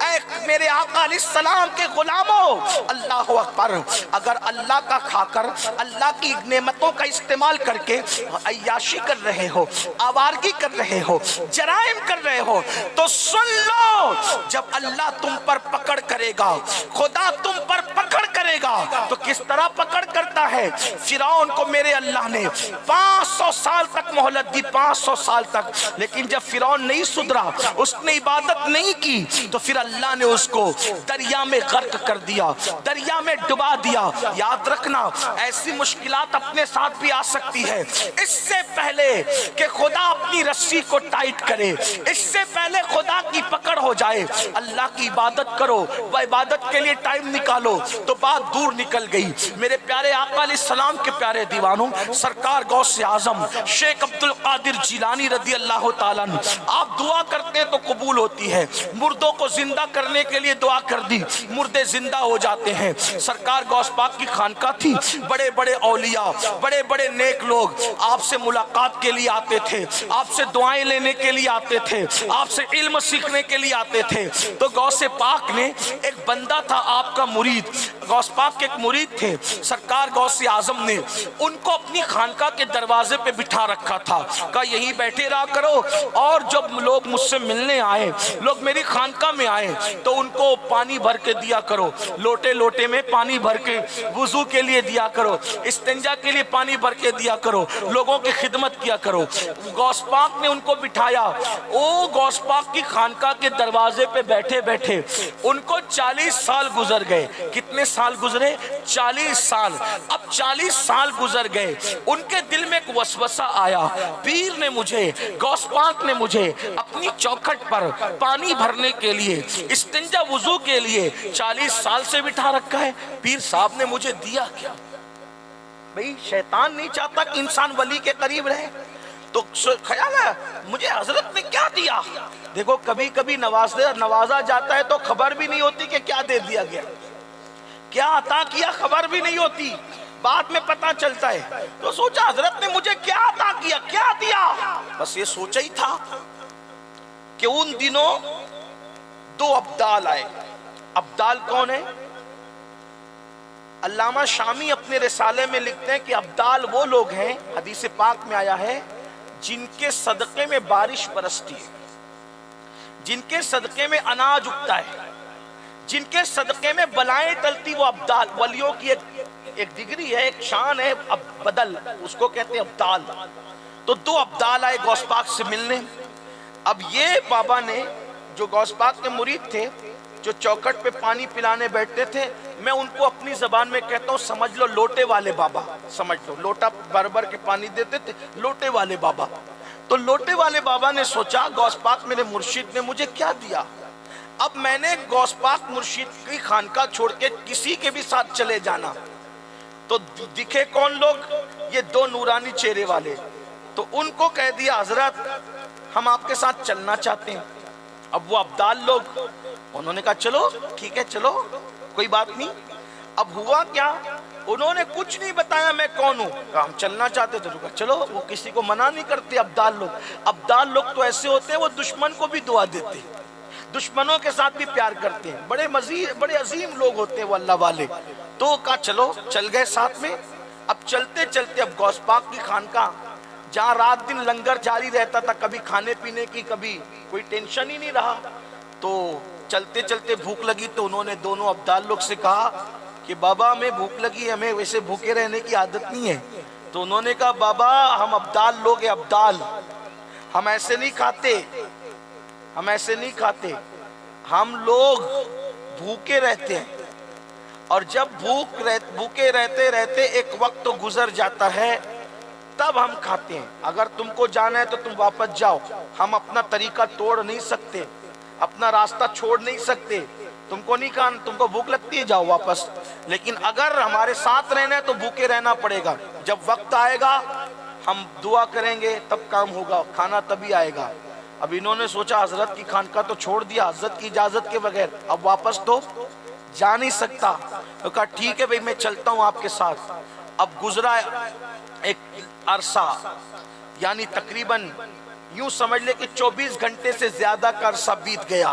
اے میرے آقا علیہ السلام کے غلاموں، اللہ اکبر، اگر اللہ کا کھا کر اللہ کی نعمتوں کا استعمال کر کے عیاشی کر رہے ہو، آوارگی کر رہے ہو، جرائم کر رہے ہو، تو سن لو، جب اللہ تم پر پکڑ کرے گا، خدا تم پر پکڑ کرے گا، تو کس طرح پکڑ کرتا ہے؟ فرعون کو میرے اللہ نے 500 سال تک مہلت دی، 500 سال تک، لیکن جب فرعون نہیں سدھرا، اس نے عبادت نہیں کی، تو پھر اللہ نے اس کو دریا میں غرق کر دیا، دریا میں ڈبا دیا۔ یاد رکھنا، ایسی مشکلات اپنے ساتھ بھی آ سکتی ہے، اس سے پہلے کہ خدا اپنی رسی کو ٹائٹ کرے، اس سے پہلے خدا کی پکڑ ہو جائے، اللہ کی عبادت کرو، وہ عبادت کے لیے ٹائم نکالو، تو بات دور نکل گئی۔ میرے پیارے آقا علیہ السلام کے پیارے دیوانوں، سرکار غوث اعظم شیخ عبد القادر جیلانی رضی اللہ تعالیٰ عنہ، آپ دعا کرتے ہیں تو قبول ہوتی ہے، مردوں کو زندہ کرنے کے لیے دعا کر دی، مردے زندہ ہو جاتے ہیں۔ سرکار غوث پاک کی خانقاہ تھی، بڑے بڑے اولیاء، بڑے بڑے نیک لوگ آپ سے ملاقات کے لیے آتے تھے، آپ سے دعائیں لینے کے لیے آتے تھے، آپ سے علم سیکھنے کے لیے آتے تھے۔ تو غوث پاک نے ایک بندہ تھا آپ کا مرید، غوث پاک کے ایک مرید تھے، سرکار غوث اعظم نے ان کو اپنی خانقاہ کے دروازے پہ بٹھا رکھا تھا، کہا یہیں بیٹھے رہا کرو، اور جب لوگ مجھ سے ملنے آئے، لوگ میری خانقاہ میں آئے، تو ان کو پانی بھر کے دیا کرو، لوٹے لوٹے میں پانی بھر کے وضو کے لیے دیا کرو، استنجا کے لیے پانی بھر کے دیا کرو، لوگوں کی خدمت کیا کرو۔ غوث پاک نے ان کو بٹھایا، او غوث پاک کی خانقاہ کے دروازے پہ بیٹھے بیٹھے ان کو 40 سال گزر گئے۔ کتنے سال گزرے؟ 40 سال۔ اب 40 سال گزر گئے، ان کے دل میں ایک وسوسہ آیا، پیر نے مجھے، غوث پاک نے مجھے اپنی چوکھٹ پر پانی بھرنے کے لیے، استنجا وضو کے لیے 40 سال سے بٹھا رکھا ہے، پیر صاحب نے مجھے دیا کیا؟ بھئی شیطان نہیں چاہتا کہ انسان ولی کے قریب رہے، تو خیال ہے مجھے حضرت نے کیا دیا؟ دیکھو کبھی کبھی نوازا جاتا ہے تو خبر بھی نہیں ہوتی کہ کیا دے دیا گیا، کیا عطا کیا خبر بھی نہیں ہوتی، بعد میں پتہ چلتا ہے۔ تو سوچا حضرت نے مجھے کیا عطا کیا، کیا دیا؟ بس یہ سوچا ہی تھا کہ ان دنوں 2 ابدال آئے۔ ابدال کون ہے؟ علامہ شامی اپنے رسالے میں لکھتے ہیں کہ ابدال وہ لوگ ہیں، حدیث پاک میں آیا ہے، جن کے صدقے میں بارش برستی ہے، جن کے صدقے میں اناج اگتا ہے، جن کے صدقے میں بلائیں ٹلتی، وہ ابدال۔ ولیوں کی ایک ڈگری ہے، ایک شان ہے، بدل، اس کو کہتے ہیں ابدال۔ تو 2 ابدال آئے غوث پاک سے ملنے۔ اب یہ بابا نے جو غوث پاک کے مرید تھے، جو چوکھٹ پہ پانی پلانے بیٹھتے تھے، میں ان کو اپنی زبان میں کہتا ہوں سمجھ لو لوٹے والے بابا، سمجھ لو لوٹا بھر بھر کے پانی دیتے تھے، لوٹے والے بابا۔ تو لوٹے والے بابا نے سوچا غوث پاک میرے مرشد نے مجھے کیا دیا، اب میں نے غوث پاک مرشد کی خانقاہ چھوڑ کے کسی کے بھی ساتھ چلے جانا، تو دکھے کون لوگ؟ یہ 2 نورانی چہرے والے، تو ان کو کہہ دیا حضرت ہم آپ کے ساتھ چلنا چاہتے ہیں۔ اب وہ ابدال لوگ انہوں نے کہا چلو ٹھیک ہے چلو کوئی بات نہیں۔ اب ہوا کیا، انہوں نے کچھ نہیں بتایا میں کون ہوں، کہا ہم چلنا چاہتے تھے، کہا چلو۔ وہ کسی کو منع نہیں کرتے ابدال لوگ۔ ابدال لوگ تو ایسے ہوتے ہیں وہ دشمن کو بھی دعا دیتے ہیں، دشمنوں کے ساتھ بھی پیار کرتے ہیں، بڑے عظیم لوگ ہوتے ہیں وہ اللہ والے۔ تو کہا چلو، چل گئے ساتھ میں۔ اب چلتے چلتے اب غوث پاک کی خانقاہ جہاں رات دن لنگر جاری رہتا تھا، کبھی کھانے پینے کی کبھی کوئی ٹینشن ہی نہیں رہا، تو چلتے چلتے بھوک لگی، تو انہوں نے دونوں ابدال لوگ سے کہا کہ بابا ہمیں بھوک لگی، ہمیں ویسے بھوکے رہنے کی عادت نہیں ہے۔ تو انہوں نے کہا بابا ہم ابدال لوگ ہیں، ابدال، ہم ایسے نہیں کھاتے، ہم ایسے نہیں کھاتے، ہم لوگ بھوکے رہتے ہیں، اور جب بھوکے رہتے رہتے ایک وقت تو گزر جاتا ہے تب ہم کھاتے ہیں، اگر تم کو جانا ہے تو تم واپس جاؤ، ہم اپنا طریقہ توڑ نہیں سکتے، اپنا راستہ چھوڑ نہیں سکتے، تم کو نہیں کھانا، تم کو بھوک لگتی ہے جاؤ واپس، لیکن اگر ہمارے ساتھ رہنا ہے تو بھوکے رہنا پڑے گا، جب وقت آئے گا ہم دعا کریں گے تب کام ہوگا، کھانا تبھی آئے گا۔ اب انہوں نے سوچا حضرت کی خانقاہ تو چھوڑ دیا حضرت کی اجازت کے بغیر، اب واپس تو جا نہیں سکتا، تو کہا ٹھیک ہے بھئی میں چلتا ہوں آپ کے ساتھ۔ اب گزرا ایک عرصہ، یعنی تقریباً یوں سمجھ لے کہ 24 گھنٹے سے زیادہ کا عرصہ بیت گیا،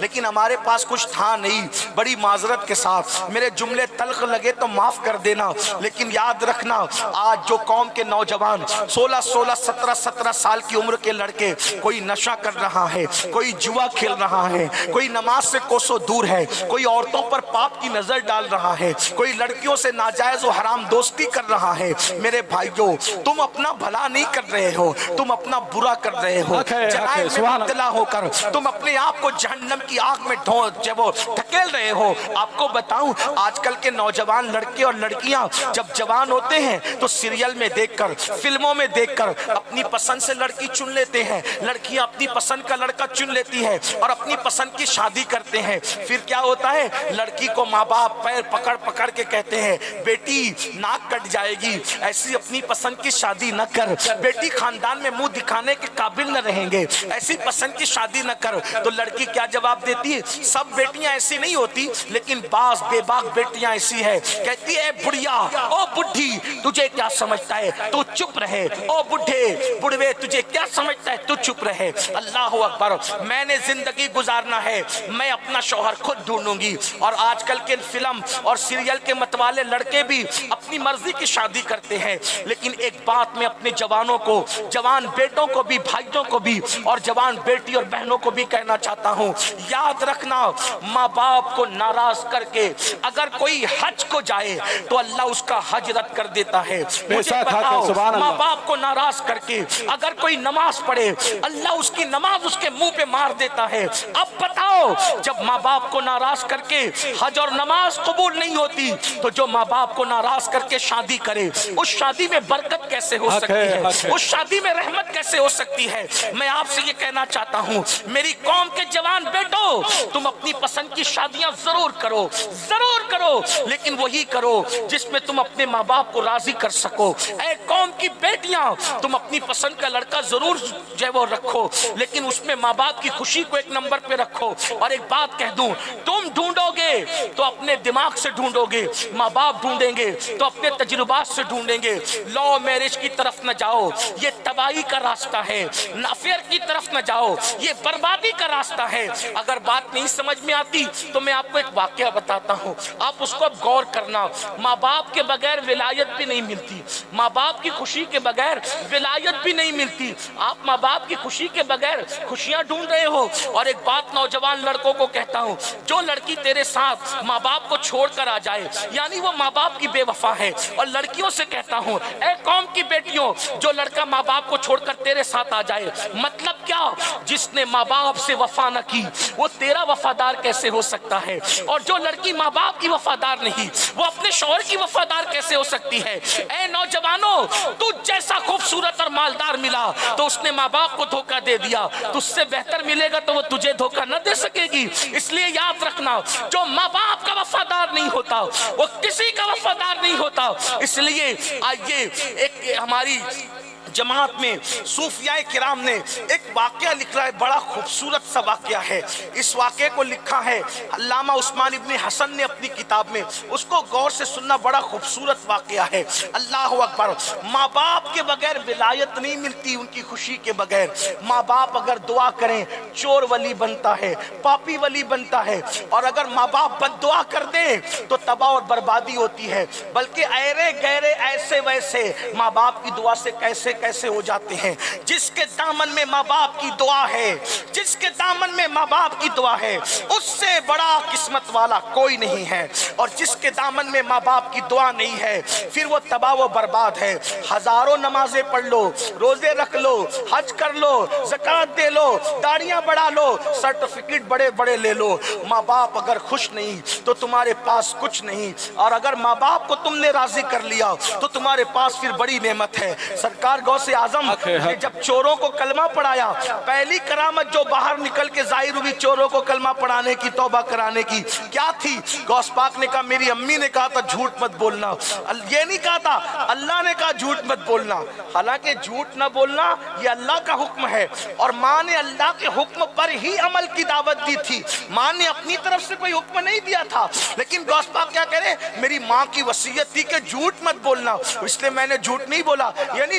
لیکن ہمارے پاس کچھ تھا نہیں. بڑی معذرت کے ساتھ میرے جملے تلخ لگے تو معاف کر دینا, لیکن یاد رکھنا آج جو قوم کے نوجوان 16 17 سال کی عمر کے لڑکے کوئی نشہ کر رہا ہے, کوئی جوا کھیل رہا ہے, کوئی نماز سے کوسوں دور ہے, کوئی عورتوں پر پاپ کی نظر ڈال رہا ہے, کوئی لڑکیوں سے ناجائز و حرام دوستی کر رہا ہے. میرے بھائیوں, تم اپنا بھلا نہیں کر رہے ہو, تم اپنا برا کر رہے ہو. جرائم میں مبتلا ہو کر تم اپنے آپ کو جہنم کی آگ میں دھکیل رہے ہو. آپ کو بتاؤں آج کل کے نوجوان لڑکے اور لڑکیاں جب جوان ہوتے ہیں تو سیریل میں دیکھ کر, فلموں میں دیکھ کر اپنی پسند سے لڑکی چن لیتے ہیں, لڑکیاں اپنی پسند کا لڑکا چن لیتی ہے اور اپنی پسند کی شادی کرتے ہیں. پھر کیا ہوتا ہے, لڑکی کو ماں باپ پیر پکڑ پکڑ کے کہتے ہیں بیٹی ناک کٹ جائے گی, ایسی اپنی پسند کی شادی نہ کر, بیٹی خاندان میں منہ دکھانے کے قابل نہ رہیں گے, ایسی پسند کی شادی نہ کر. تو لڑکی کیا جواب دیتی ہے, سب بیٹیاں ایسی نہیں ہوتی لیکن بعض بے باک بیٹیاں ایسی ہے, کہتی ہے بڑھیا او بڈھی تجھے کیا سمجھتا ہے تو چپ رہے, او بڈھے بڑھوے تجھے کیا سمجھتا ہے تو چپ رہے. اللہ اکبر, میں نے زندگی گزارنا ہے, میں اپنا شوہر خود ڈھونڈوں گی. اور آج کل کے فلم اور سیریل کے متوالے لڑکے بھی اپنی مرضی کی شادی کرتے ہیں. لیکن ایک بات میں اپنے جوانوں کو, جوان بیٹوں کو بھی, بھائیوں کو بھی اور جوان بیٹی اور بہنوں کو بھی کہنا چاہتا ہوں, یاد رکھنا ماں باپ کو ناراض کر کے اگر کوئی حج کو جائے تو اللہ اس کا حج رد کر دیتا ہے. مجھے بتاؤ, ماں باپ کو ناراض کر کے اگر کوئی نماز پڑھے اللہ اس کی نماز اس کے منہ پہ مار دیتا ہے. اب بتاؤ, جب ماں باپ کو ناراض کر کے حج اور نماز قبول نہیں ہوتی تو جو ماں باپ کو ناراض کر کے شادی کرے اس شادی میں برکت کیسے ہو سکتی ہے, اس شادی میں رحمت کیسے ہو سکتی ہے. میں آپ سے یہ کہنا چاہتا ہوں میری قوم کے جوان بیٹو, تم اپنی پسند کی شادیاں ضرور کرو, ضرور کرو, لیکن وہی کرو جس میں تم اپنے ماں باپ کو راضی کر سکو. اے قوم کی بیٹیاں, تم اپنی پسند کا لڑکا ضرور جو وہ رکھو لیکن اس میں ماں باپ کی خوشی کو ایک نمبر پہ رکھو. اور ایک بات کہہ دوں, تم ڈھونڈو گے تو اپنے دماغ سے ڈھونڈو گے, ماں باپ ڈھونڈیں گے تو اپنے تجربات سے ڈھونڈیں گے. لو میرج کی طرف نہ جاؤ, یہ تباہی کا راستہ ہے. افیئر کی طرف نہ جاؤ, یہ بربادی کا راستہ ہے. اگر بات نہیں سمجھ میں آتی تو میں آپ کو ایک واقعہ بتاتا ہوں, آپ اس کو اب غور کرنا. ماں باپ کے بغیر ولایت بھی نہیں ملتی, ماں باپ کی خوشی کے بغیر ولایت بھی نہیں ملتی. آپ ماں باپ کی خوشی کے بغیر خوشیاں ڈھونڈ رہے ہو. اور ایک بات نوجوان لڑکوں کو کہتا ہوں, جو لڑکی تیرے ساتھ ماں باپ کو چھوڑ کر آ جائے یعنی وہ ماں باپ کی بے وفا ہے. اور لڑکیوں سے کہتا ہوں, اے قوم کی بیٹیوں, جو لڑکا ماں باپ کو چھوڑ کر تیرے ساتھ آ جائے, مطلب کیا, جس نے ماں باپ سے وفا نہ کی وہ تیرا وفادار کیسے ہو سکتا ہے, اور جو لڑکی ماں باپ کی وفادار نہیں وہ اپنے شوہر کی وفادار کیسے ہو سکتی ہے. اے نوجوانوں, تجھ جیسا خوبصورت اور مالدار ملا تو اس نے ماں باپ کو دھوکہ دے دیا, تجھ سے بہتر ملے گا تو وہ تجھے دھوکہ نہ دے سکے گی. اس لیے یاد رکھنا, جو ماں باپ کا وفادار نہیں ہوتا وہ کسی کا وفادار نہیں ہوتا. اس لیے آئیے, ایک ہماری جماعت میں صوفیاء کرام نے ایک واقعہ لکھا ہے, بڑا خوبصورت سا واقعہ ہے. اس واقعے کو لکھا ہے علامہ عثمان ابن حسن نے اپنی کتاب میں, اس کو غور سے سننا, بڑا خوبصورت واقعہ ہے. اللہ اکبر, ماں باپ کے بغیر ولایت نہیں ملتی, ان کی خوشی کے بغیر. ماں باپ اگر دعا کریں چور ولی بنتا ہے, پاپی ولی بنتا ہے, اور اگر ماں باپ بد دعا کر دیں تو تباہ اور بربادی ہوتی ہے. بلکہ ایرے گہرے ایسے ویسے ماں باپ کی دعا سے کیسے ہو جاتے ہیں. جس کے دامن میں ماں باپ کی دعا ہے, جس کے دامن میں ماں باپ کی دعا ہے, اس سے بڑا قسمت والا کوئی نہیں ہے. اور جس کے دامن میں ماں باپ کی دعا نہیں ہے پھر وہ تباہ و برباد ہے. ہزاروں نمازیں پڑھ لو, روزے رکھ لو, حج کر لو, زکوٰۃ دے لو, داڑیاں بڑھا لو, سرٹیفکیٹ بڑے بڑے لے لو, ماں باپ اگر خوش نہیں تو تمہارے پاس کچھ نہیں. اور اگر ماں باپ کو تم نے راضی کر لیا تو تمہارے پاس پھر بڑی نعمت ہے. سرکار غوث اعظم نے جب چوروں کو کلمہ پڑھایا, پہلی کرامت جو باہر نکل کے ظاہر ہوئی چوروں کو کلمہ پڑھانے کی, توبہ کرانے کی, کیا تھی؟ غوث پاک نے کہا, میری امی نے کہا تھا جھوٹ مت بولنا. یہ نہیں کہا تھا, اللہ نے کہا جھوٹ مت بولنا. حالانکہ جھوٹ نہ بولنا یہ اللہ کا حکم ہے, اور ماں نے اللہ کے حکم پر ہی عمل کی دعوت دی تھی. ماں نے اپنی طرف سے کوئی حکم نہیں دیا تھا. لیکن غوث پاک کیا کہہ رہے, میری ماں کی وصیت تھی کہ جھوٹ مت بولنا, اس لیے میں نے جھوٹ نہیں بولا. یعنی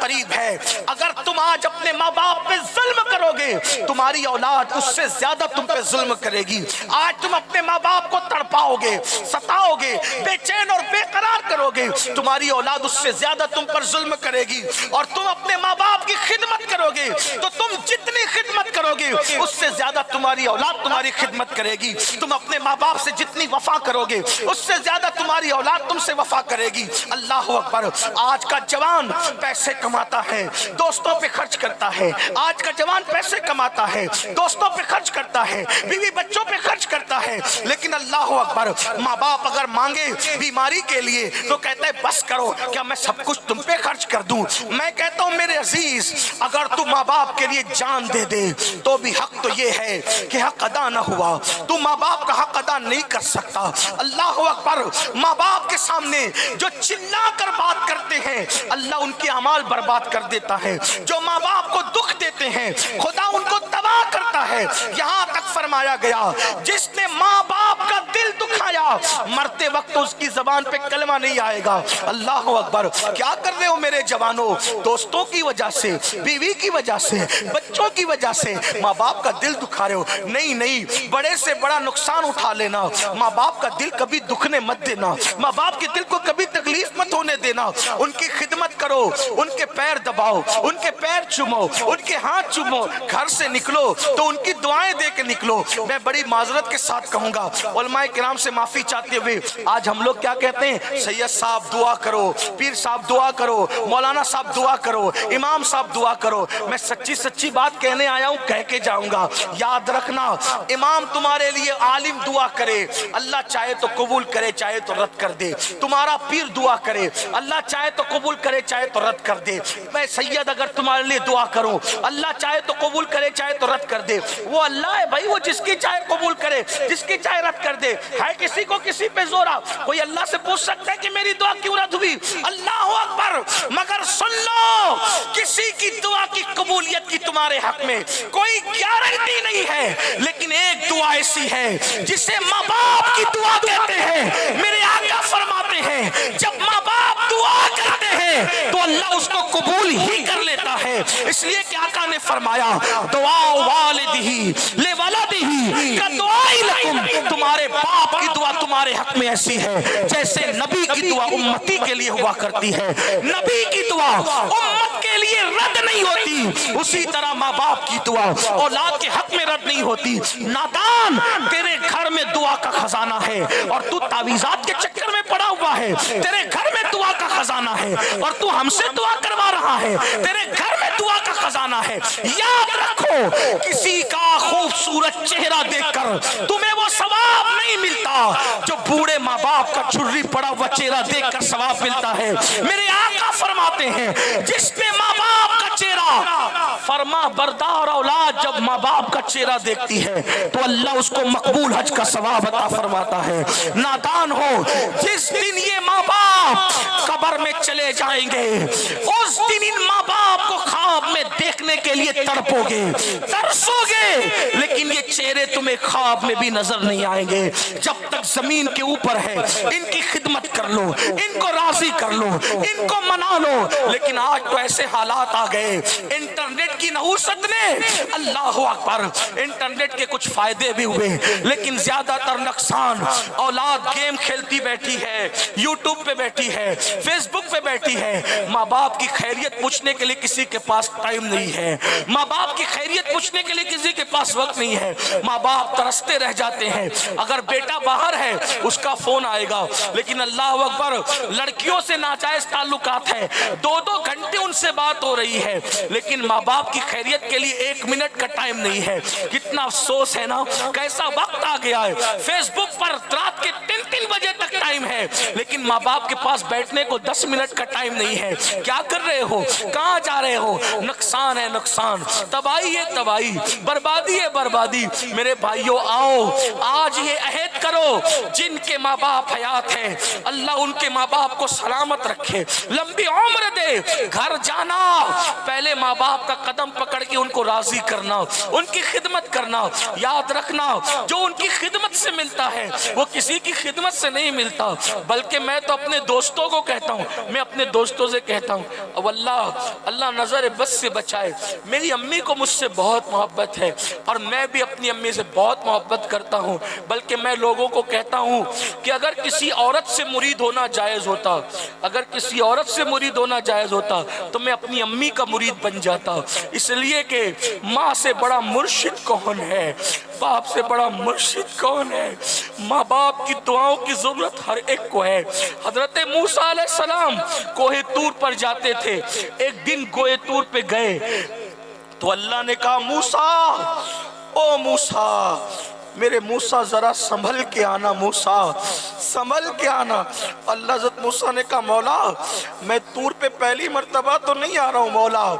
قریب ہے. اگر تم آج اپنے ماں باپ پہ ظلم کرو گے تمہاری اولاد اس سے زیادہ تم پہ ظلم کرے گی. آج تم اپنے ماں باپ کو تڑپاؤ گے, ستاؤ گے, بے چین اور بے قرار کرو گے, تمہاری اولاد اس سے زیادہ تم پر ظلم کرے گی. اور تم اپنے ماں باپ کی خدمت کرو گے تو تم جتنی خدمت کرو گے اس سے زیادہ تمہاری اولاد تمہاری خدمت کرے گی. تم اپنے ماں باپ سے جتنی وفا کرو گے اس سے زیادہ تمہاری اولاد تم سے وفا کرے گی. اللہ اکبر. آج کا جوان پیسے کماتا ہے, دوستوں پہ خرچ کرتا ہے. آج کا جوان پیسے کماتا ہے, دوستوں پہ خرچ کرتا ہے, بیوی بچوں پہ خرچ کرتا ہے, لیکن اللہ اکبر ماں باپ اگر مانگے بیماری کے لیے تو کہتا ہے بس کرو, کیا میں سب کچھ تم پہ خرچ کر دوں. میں کہتا ہوں میرے عزیز, اگر تو ماں باپ کے لیے جان دے دے تو بھی حق تو یہ ہے کہ حق ادا نہ ہوا. تو ماں باپ کا حق ادا نہیں کر سکتا. اللہ اکبر. ماں باپ کے سامنے جو چلا کر بات کرتے ہیں اللہ ان کے اعمال برباد کر دیتا ہے. جو ماں باپ کو دکھ دیتے ہیں خدا ان کو تباہ کرتا ہے. یہاں تک فرمایا گیا جس نے ماں باپ کا دل دکھایا مرتے وقت اس کی زبان پہ کلمہ نہیں آئے گا. اللہ اکبر. کیا کر رہے ہو میرے جوانوں؟ دوستوں کی وجہ سے, بیوی کی وجہ سے, بچوں کی وجہ سے ماں باپ کا دل دکھا رہے ہو. نہیں نہیں, بڑے سے بڑا نقصان اٹھا لینا. ماں باپ کا دل کبھی دکھنے مت دینا. ماں باپ کے دل کو کبھی تکلیف مت ہونے دینا. ان کی خدمت کرو, ان کے پیر دباؤ, ان کے پیر چومو, ان کے ہاتھ چومو. گھر سے نکلو تو ان کی دعائیں دے کے نکلو. میں بڑی معذرت کے ساتھ کہوں گا, علماء کرام سے معافی چاہتے ہوئے, آج ہم لوگ کیا کہتے ہیں, سید صاحب دعا کرو, پیر صاحب دعا کرو, مولانا صاحب دعا کرو, امام صاحب دعا کرو. میں سچی سچی بات کہنے آیا ہوں, کہہ کے جاؤں گا. یاد رکھنا, امام تمہارے لیے عالم دعا کرے, اللہ چاہے تو قبول کرے چاہے تو رد کر دے. تمہارا پیر دعا کرے, اللہ چاہے تو قبول کرے چاہے تو رد کر دے. میں سید اگر تمہارے لیے دعا کروں, اللہ چاہے تو قبول کرے چاہے تو رد کر دے. وہ اللہ ہے بھائی, وہ جس کی چاہے قبول کرے, جس کی چاہے رد کر دے. ہے کسی کو کسی پہ زورا؟ کوئی اللہ سے پوچھ سکتا ہے کہ میری دعا کیوں رد ہوئی؟ اللہ اکبر. مگر سن لو, کسی کی دعا کی قبولیت کی تمہارے حق میں کوئی گارنٹی نہیں ہے, لیکن ایک دعا ایسی ہے جسے ماں باپ کی دعا کہتے ہیں. میرے آقا فرماتے ہیں جب ماں باپ دعا کرتے ہیں تو اللہ اس کو قبول ہی کر لیتا ہے. اس لیے کہ آقا نے فرمایا دعا والدہی لولدہی کدعائی لکم. تمہارے باپ کی دعا تمہارے حق میں ایسی ہے جیسے نبی کی دعا امتی کے لیے ہوا کرتی ہے. نبی کی دعا امت کے لیے رد نہیں ہوتی, اسی طرح ماں باپ کی دعا اولاد کے حق میں رد نہیں ہوتی. نادان, تیرے گھر میں دعا کا خزانہ ہے اور تو تعویذات کے چکر میں پڑا ہوا ہے. تیرے گھر میں دعا کا خزانہ ہے اور تو ہم سے دعا کروا رہا ہے. تیرے گھر میں دعا کا خزانہ ہے. یاد رکھو, کسی کا خوبصورت چہرہ دیکھ کر تمہیں وہ ثواب نہیں ملتا جو بوڑھے ماں باپ کا جھری پڑا ہوا چہرہ دیکھ کر ثواب ملتا ہے. میرے آقا فرماتے ہیں جس نے ماں باپ کا چہرہ, فرما بردار اولاد جب ماں باپ کا چہرہ دیکھتی ہے تو اللہ اس کو مقبول حج کا ثواب عطا فرماتا ہے. نادان ہو, جس دن یہ ماں باپ قبر میں چلے جائیں گے اس دن ان ماں باپ کو خواب میں دیکھنے کے لیے تڑپو گے, ترسو گے, لیکن یہ چہرے تمہیں خواب میں بھی نظر نہیں آئیں گے. جب تک زمین کے اوپر ہے ان کی خدمت کر لو, ان کو راضی کر لو, ان کو منا لو. لیکن آج تو ایسے حالات آ گئے, انٹرنیٹ کی نحوست نے, اللہ اکبر, انٹرنیٹ کے کچھ فائدے بھی ہوئے لیکن زیادہ تر نقصان. اولاد گیم کھیلتی بیٹھی ہے, یوٹیوب پہ بیٹھی ہے, فیس بک پہ بیٹھی ہے. ماں باپ کی خیریت پوچھنے کے لیے کسی کے پاس ٹائم نہیں ہے, ماں باپ کی خیریت پوچھنے کے لیے کسی کے پاس وقت نہیں ہے. ماں باپ ترستے رہ جاتے ہیں. اگر بیٹا باہر ہے اس کا فون آئے گا, لیکن اللہ اکبر, لڑکیوں سے ناجائز تعلقات ہیں, 2-2 گھنٹے ان سے بات ہو رہی ہے, لیکن ماں باپ کی خیریت کے لیے 1 منٹ کا ٹائم نہیں ہے. کتنا افسوس ہے نا, کیسا وقت آ گیا ہے. فیس بک پر رات کے 3 بجے تک ٹائم ہے, لیکن ماں باپ کے پاس بیٹھنے کو 10 منٹ کا ٹائم نہیں ہے. کیا کر رہے ہو, کہاں جا رہے ہو؟ نقصان ہے نقصان, تباہی ہے تباہی, بربادی ہے بربادی. میرے بھائیوں آؤ, آج یہ عہد کرو جن کے ماں باپ حیات ہیں اللہ ان کے ماں باپ کو سلامت رکھے, لمبی عمر دے. گھر جانا, پہلے ماں باپ کا قدم پکڑ کے ان کو راضی کرنا, ان کی خدمت کرنا. یاد رکھنا, جو ان کی خدمت سے ملتا ہے وہ کسی کی خدمت سے نہیں ملتا. بلکہ میں تو اپنے دوستوں کو کہتا ہوں، میں اپنے دوستوں سے کہتا ہوں اب اللہ نظر بس سے بچائے۔ میری امی کو مجھ سے بہت محبت ہے اور میں بھی اپنی امی سے بہت محبت کرتا ہوں، بلکہ میں لوگوں کو کہتا ہوں کہ اگر کسی عورت سے مرید ہونا جائز ہوتا، اگر کسی عورت سے مرید ہونا جائز ہوتا تو میں اپنی امی کا مرید بن جاتا، اس لیے کہ ماں سے بڑا مرشد کون ہے، باپ سے بڑا مرشد کون ہے؟ ماں باپ کی دعاؤں کی ضرورت ہر ایک کو ہے۔ حضرت موسیٰ علیہ السلام کوہ طور پر جاتے تھے، ایک دن کوہ طور پہ گئے تو اللہ نے کہا موسیٰ، او موسیٰ، میرے موسیٰ ذرا سنبھل کے آنا، موسیٰ سنبھل کے آنا۔ اللہ حضرت موسیٰ نے کہا مولا میں طور پہ پہلی مرتبہ تو نہیں آ رہا ہوں مولا،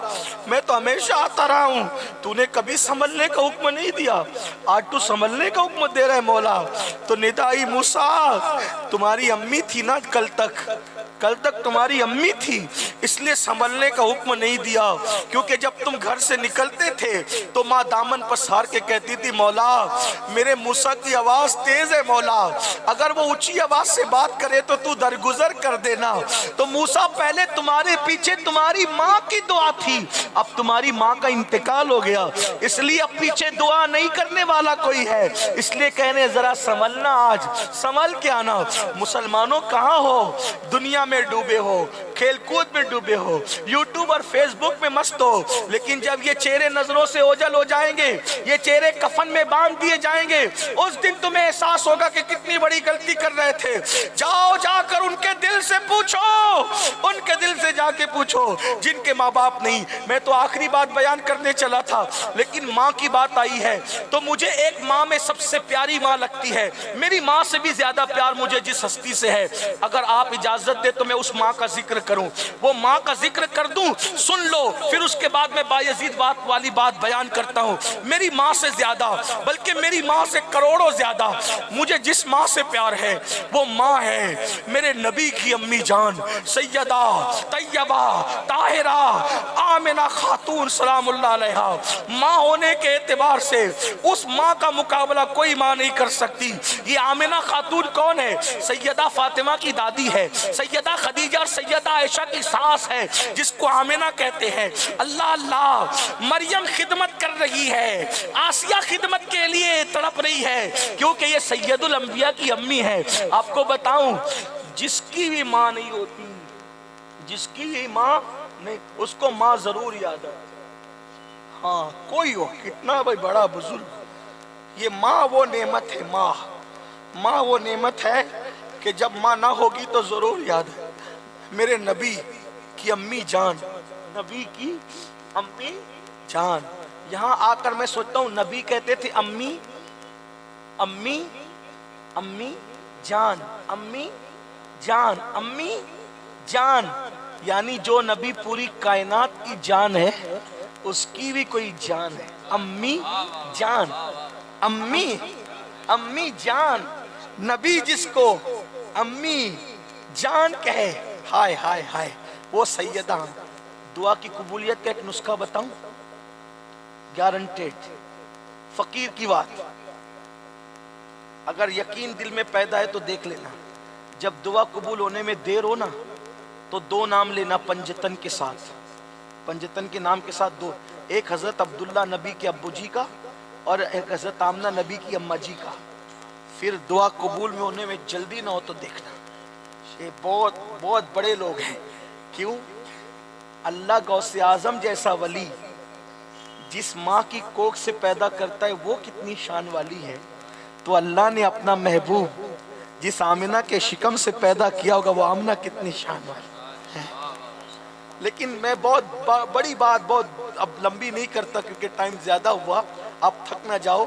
میں تو ہمیشہ آتا رہا ہوں، تو نے کبھی سنبھلنے کا حکم نہیں دیا، آج تو سنبھلنے کا حکم دے رہا ہے مولا۔ تو ندائی موسیٰ تمہاری امی تھی نا کل تک تمہاری امی تھی، اس لیے سنبھلنے کا حکم نہیں دیا، کیونکہ جب تم گھر سے نکلتے تھے تو ماں دامن پسار کے کہتی تھی مولا میرے موسیٰ کی آواز تیز ہے مولا، اگر وہ اونچی آواز سے بات کرے تو تو درگزر کر دینا۔ تو موسیٰ پہلے تمہارے پیچھے تمہاری ماں کی دعا تھی، اب تمہاری ماں کا انتقال ہو گیا، اس لیے اب پیچھے دعا نہیں کرنے والا کوئی ہے، اس لیے کہنے ذرا سنبھلنا، آج سنبھل کے آنا۔ مسلمانوں کہاں ہو؟ دنیا میں ڈوبے ہو، کھیل کود میں ڈوبے ہو، یوٹیوب اور فیس بک میں مست ہو، لیکن جب یہ چہرے نظروں سے اوجھل ہو جائیں گے، یہ چہرے کفن میں باندھ دیے جائیں گے، اس دن تمہیں احساس ہوگا کہ کتنی بڑی غلطی کر رہے تھے۔ جاؤ جا کر ان کے دل سے پوچھو، ان کے دل سے جا کے پوچھو جن کے ماں باپ نہیں۔ میں تو آخری بات بیان کرنے چلا تھا لیکن ماں کی بات آئی ہے تو مجھے ایک ماں میں سب سے پیاری ماں لگتی ہے، میری ماں سے بھی زیادہ پیار مجھے جس ہستی سے ہے، اگر آپ اجازت دے تو میں اس ماں کا ذکر کروں، وہ ماں کا ذکر کر دوں، سن لو، پھر اس کے بعد میں بایزید والی بات بیان کرتا ہوں۔ میری ماں سے زیادہ، بلکہ میری ماں سے کروڑوں زیادہ مجھے جس ماں سے پیار ہے وہ ماں ہے میرے نبی کی امی جان سیدہ طیبہ طاہرہ آمنہ خاتون سلام اللہ علیہا۔ ماں ہونے کے اعتبار سے اس ماں کا مقابلہ کوئی ماں نہیں کر سکتی۔ یہ آمنہ خاتون کون ہے؟ سیدہ فاطمہ کی دادی ہے، سیدہ خدیجہ اور سیدہ عائشہ کی ساس ہے جس کو آمنہ کہتے ہیں۔ اللہ مریم خدمت کر رہی ہے، آسیہ خدمت کے لیے تڑپ رہی ہے کیونکہ یہ سید الانبیاء کی امی ہے۔ آپ کو بتاؤں جس کی بھی ماں نہیں ہوتی، جس کی بھی ماں نہیں، اس کو ماں ضرور یاد آتی۔ ہاں کوئی ہو کتنا بھائی بڑا بزرگ، یہ ماں وہ نعمت ہے، ماں وہ نعمت ہے کہ جب ماں نہ ہوگی تو ضرور یاد ہے۔ میرے نبی کی امی جان، نبی کی امی جان، یہاں آ کر میں سوچتا ہوں نبی کہتے تھے امی امی امی جان، امی جان، امی جان، یعنی جو نبی پوری کائنات کی جان ہے اس کی بھی کوئی جان ہے، امی جان، امی جان، نبی جس کو امی جان کہے، ہائے ہائے ہائے وہ سیدہ۔ دعا کی قبولیت کا ایک نسخہ بتاؤں، گارنٹیڈ، فقیر کی بات، اگر یقین دل میں پیدا ہے تو دیکھ لینا، جب دعا قبول ہونے میں دیر ہو نا تو دو نام لینا پنجتن کے ساتھ، پنجتن کے نام کے ساتھ دو، ایک حضرت عبداللہ نبی کے ابو جی کا اور ایک حضرت آمنہ نبی کی اماں جی کا، پھر دعا قبول میں ہونے میں جلدی نہ ہو تو دیکھنا۔ یہ بہت بہت بڑے لوگ ہیں، کیوں؟ اللہ غوث اعظم جیسا ولی جس ماں کی کوکھ سے پیدا کرتا ہے وہ کتنی شان والی ہے، تو اللہ نے اپنا محبوب جس آمنہ کے شکم سے پیدا کیا ہوگا وہ آمنہ کتنی شان والی ہے۔ لیکن میں بہت بڑی بات بہت اب لمبی نہیں کرتا کیونکہ ٹائم زیادہ ہوا، آپ تھک نہ جاؤ۔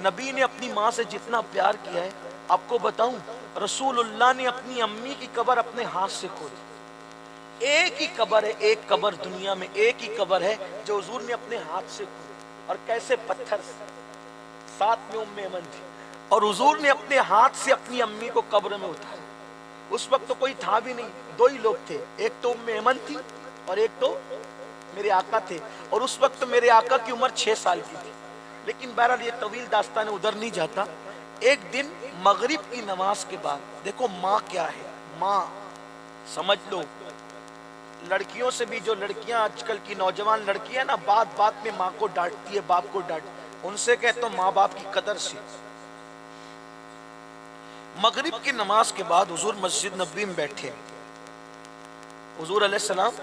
نبی نے اپنی ماں سے جتنا پیار کیا ہے، آپ کو بتاؤں رسول اللہ نے اپنی امی کی قبر اپنے ہاتھ سے کھودی، ایک ہی قبر ہے، ایک قبر دنیا میں ایک ہی قبر ہے جو حضور نے اپنے ہاتھ سے کھودی، اور کیسے پتھر سے، ساتھ میں ام ایمن تھی اور حضور نے اپنے ہاتھ سے اپنی امی کو قبر میں اتارا۔ اس وقت تو کوئی تھا بھی نہیں، دو ہی لوگ تھے، ایک تو ام ایمن تھی اور ایک تو میرے آقا تھے، اور اس وقت میرے آقا کی عمر 6 سال کی تھی۔ لیکن بہرحال یہ طویل داستان ادھر نہیں جاتا۔ ایک دن مغرب کی نماز کے بعد، دیکھو ماں کیا ہے، ماں سمجھ لو، لڑکیوں سے بھی جو لڑکیاں آج کل کی نوجوان لڑکیاں نا بات بات میں ماں کو ڈانٹتی ہے، باپ کو ڈانٹ، ان سے کہتا ہوں ماں باپ کی قدر سے۔ مغرب کی نماز کے بعد حضور مسجد نبوی میں بیٹھے، حضور علیہ السلام،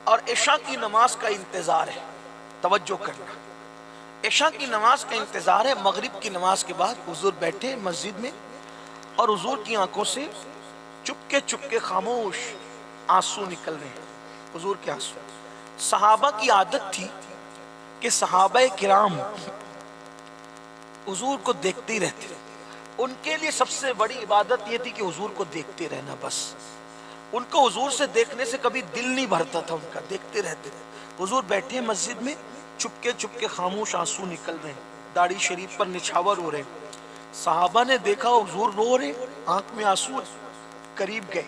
اور عشاء کی نماز کا انتظار ہے، توجہ کرنا، عشاء کی نماز کا انتظار ہے۔ مغرب کی نماز کے بعد حضور بیٹھے مسجد میں، اور حضور کی آنکھوں سے چپکے چپکے خاموش آنسو نکل رہے ہیں، حضور کے آنسو۔ صحابہ کی عادت تھی کہ صحابہ کرام حضور کو دیکھتے ہی رہتے تھے، ان کے لیے سب سے بڑی عبادت یہ تھی کہ حضور کو دیکھتے رہنا، بس ان کو حضور سے دیکھنے سے کبھی دل نہیں بھرتا تھا ان کا، دیکھتے رہتے تھے۔ حضور بیٹھے مسجد میں، چپکے چپکے خاموش آنسو نکل رہے ہیں، داڑھی شریف پر نچھاور ہو رہے ہیں۔ صحابہ نے دیکھا حضور رو رہے، آنکھ میں آنسو، قریب گئے۔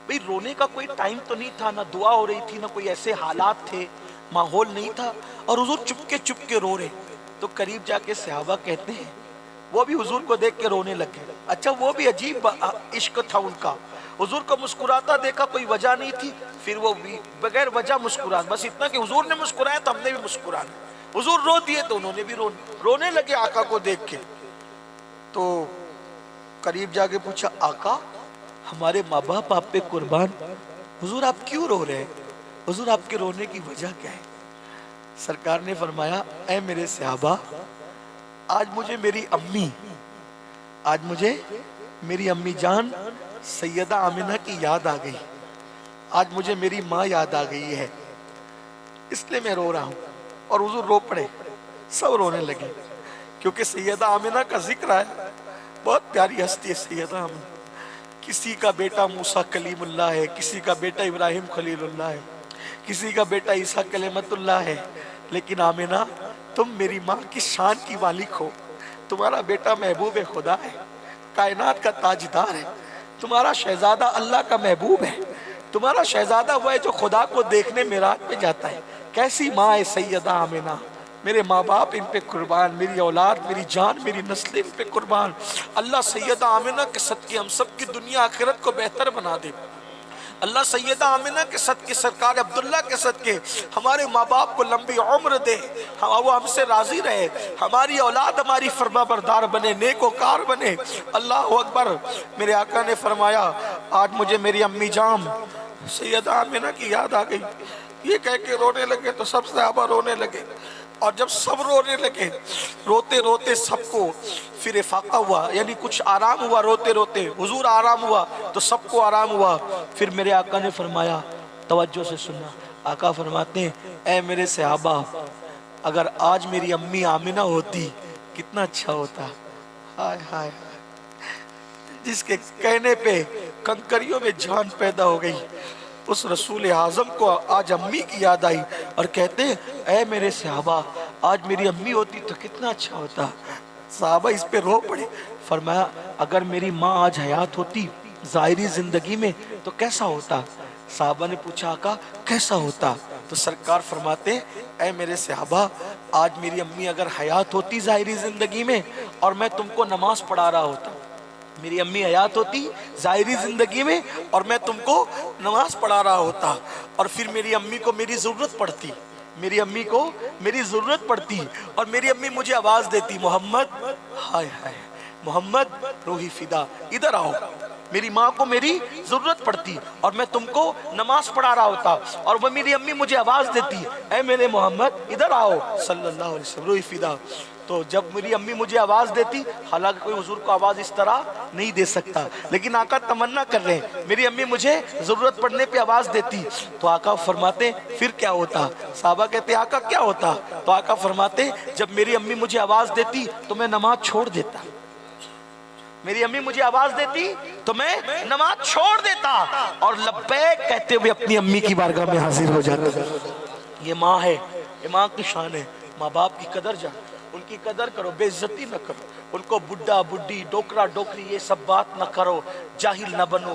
بھئی رونے کا کوئی ٹائم تو نہیں تھا، نہ دعا ہو رہی تھی، نہ کوئی ایسے حالات تھے، ماحول نہیں تھا، اور حضور چپکے چپکے رو رہے۔ تو قریب جا کے صحابہ کہتے ہیں وہ بھی حضور کو دیکھ کے رونے لگے۔ اچھا وہ بھی عجیب عشق تھا ان کا، حضور کو مسکراتا دیکھا، کوئی وجہ نہیں تھی، پھر وہ بھی بغیر وجہ مسکرا، بس اتنا کہ حضور نے مسکرایا تو ہم نے بھی مسکرانا، حضور رو دیے تو انہوں نے بھی رونے لگے آقا کو دیکھ کے۔ تو قریب جا کے پوچھا آقا ہمارے ماں باپ آپ پہ قربان، حضور آپ کیوں رو رہے ہیں، حضور آپ کے رونے کی وجہ کیا ہے؟ سرکار نے فرمایا اے میرے صحابہ، آج مجھے میری امی جان سیدہ آمنہ کی یاد آ گئی، آج مجھے میری ماں یاد آ گئی ہے، اس لیے میں رو رہا ہوں۔ اور حضور رو پڑے، سب رونے لگے، کیونکہ سیدہ آمنہ کا ذکر ہے، بہت پیاری ہستی ہے سیدہ آمنہ۔ کسی کا بیٹا موسیٰ کلیم اللہ ہے، کسی کا بیٹا ابراہیم خلیل اللہ ہے، کسی کا بیٹا عیسیٰ کلمت اللہ ہے، لیکن آمنہ تم میری ماں کی شان کی مالک ہو، تمہارا بیٹا محبوب خدا ہے، کائنات کا تاجدار ہے، تمہارا شہزادہ اللہ کا محبوب ہے، تمہارا شہزادہ وہ ہے جو خدا کو دیکھنے معراج پہ جاتا ہے۔ کیسی ماں ہے سیدہ آمنہ، میرے ماں باپ ان پہ قربان، میری اولاد، میری جان، میری نسل ان پہ قربان۔ اللہ سیدہ آمنہ کے صدقے ہم سب کی دنیا آخرت کو بہتر بنا دے۔ اللہ سیدہ آمنہ کے صدقے، سرکار عبداللہ کے صدقے ہمارے ماں باپ کو لمبی عمر دے، وہ ہم سے راضی رہے، ہماری اولاد ہماری فرما بردار بنے، نیک وکار بنے۔ اللہ اکبر۔ میرے آقا نے فرمایا آج مجھے میری امی جان سیدہ آمنہ کی یاد آ گئی، یہ کہہ کے رونے لگے تو سب صحابہ رونے لگے، اور جب سب رونے لگے، روتے روتے سب کو پھر افاقہ ہوا، یعنی کچھ آرام ہوا، روتے روتے حضور آرام ہوا تو سب کو آرام ہوا۔ پھر میرے آقا نے فرمایا، توجہ سے سننا، آقا فرماتے ہیں اے میرے صحابہ، اگر آج میری امی آمنہ ہوتی کتنا اچھا ہوتا۔ ہائے ہائے، جس کے کہنے پہ کنکریوں میں جان پیدا ہو گئی، اس رسول اعظم کو آج امی کی یاد آئی، اور کہتے ہیں اے میرے صحابہ آج میری امی ہوتی تو کتنا اچھا ہوتا۔ صحابہ اس پہ رو پڑے، فرمایا اگر میری ماں آج حیات ہوتی ظاہری زندگی میں تو کیسا ہوتا؟ صحابہ نے پوچھا آقا کیسا ہوتا؟ تو سرکار فرماتے اے میرے صحابہ آج میری امی اگر حیات ہوتی ظاہری زندگی میں اور میں تم کو نماز پڑھا رہا ہوتا، میری امی حیات ہوتی ظاہری زندگی میں اور میں تم کو نماز پڑھا رہا ہوتا، اور پھر میری امی کو میری ضرورت پڑتی، میری امی کو میری ضرورت پڑتی، اور میری امی مجھے آواز دیتی محمد، ہائے ہائے محمد روحی فدا ادھر آؤ، میری ماں کو میری ضرورت پڑتی اور میں تم کو نماز پڑھا رہا ہوتا، اور وہ میری امی مجھے آواز دیتی اے میرے محمد ادھر آؤ صلی اللہ علیہ وسلم روحی فدا۔ تو جب میری امی مجھے آواز دیتی، حالانکہ کوئی حضور کو آواز اس طرح نہیں دے سکتا، لیکن آقا تمنا کر رہے ہیں میری امی مجھے ضرورت پڑنے پہ آواز دیتی، تو آقا فرماتے پھر کیا ہوتا؟ صحابہ کہتے آقا کیا ہوتا؟ تو آقا فرماتے جب میری امی مجھے آواز دیتی تو میں نماز چھوڑ دیتا، میری امی مجھے آواز دیتی تو میں نماز چھوڑ دیتا اور لبیک کہتے ہوئے اپنی امی کی بارگاہ میں حاضر ہو جاتا۔ یہ ماں ہے، یہ ماں کی شان ہے۔ ماں باپ کی قدر جان، ان کی قدر کرو، بے عزتی نہ کرو، ان کو بڈھا بڈھی ڈوکرا ڈوکری یہ سب بات نہ کرو، جاہل نہ بنو،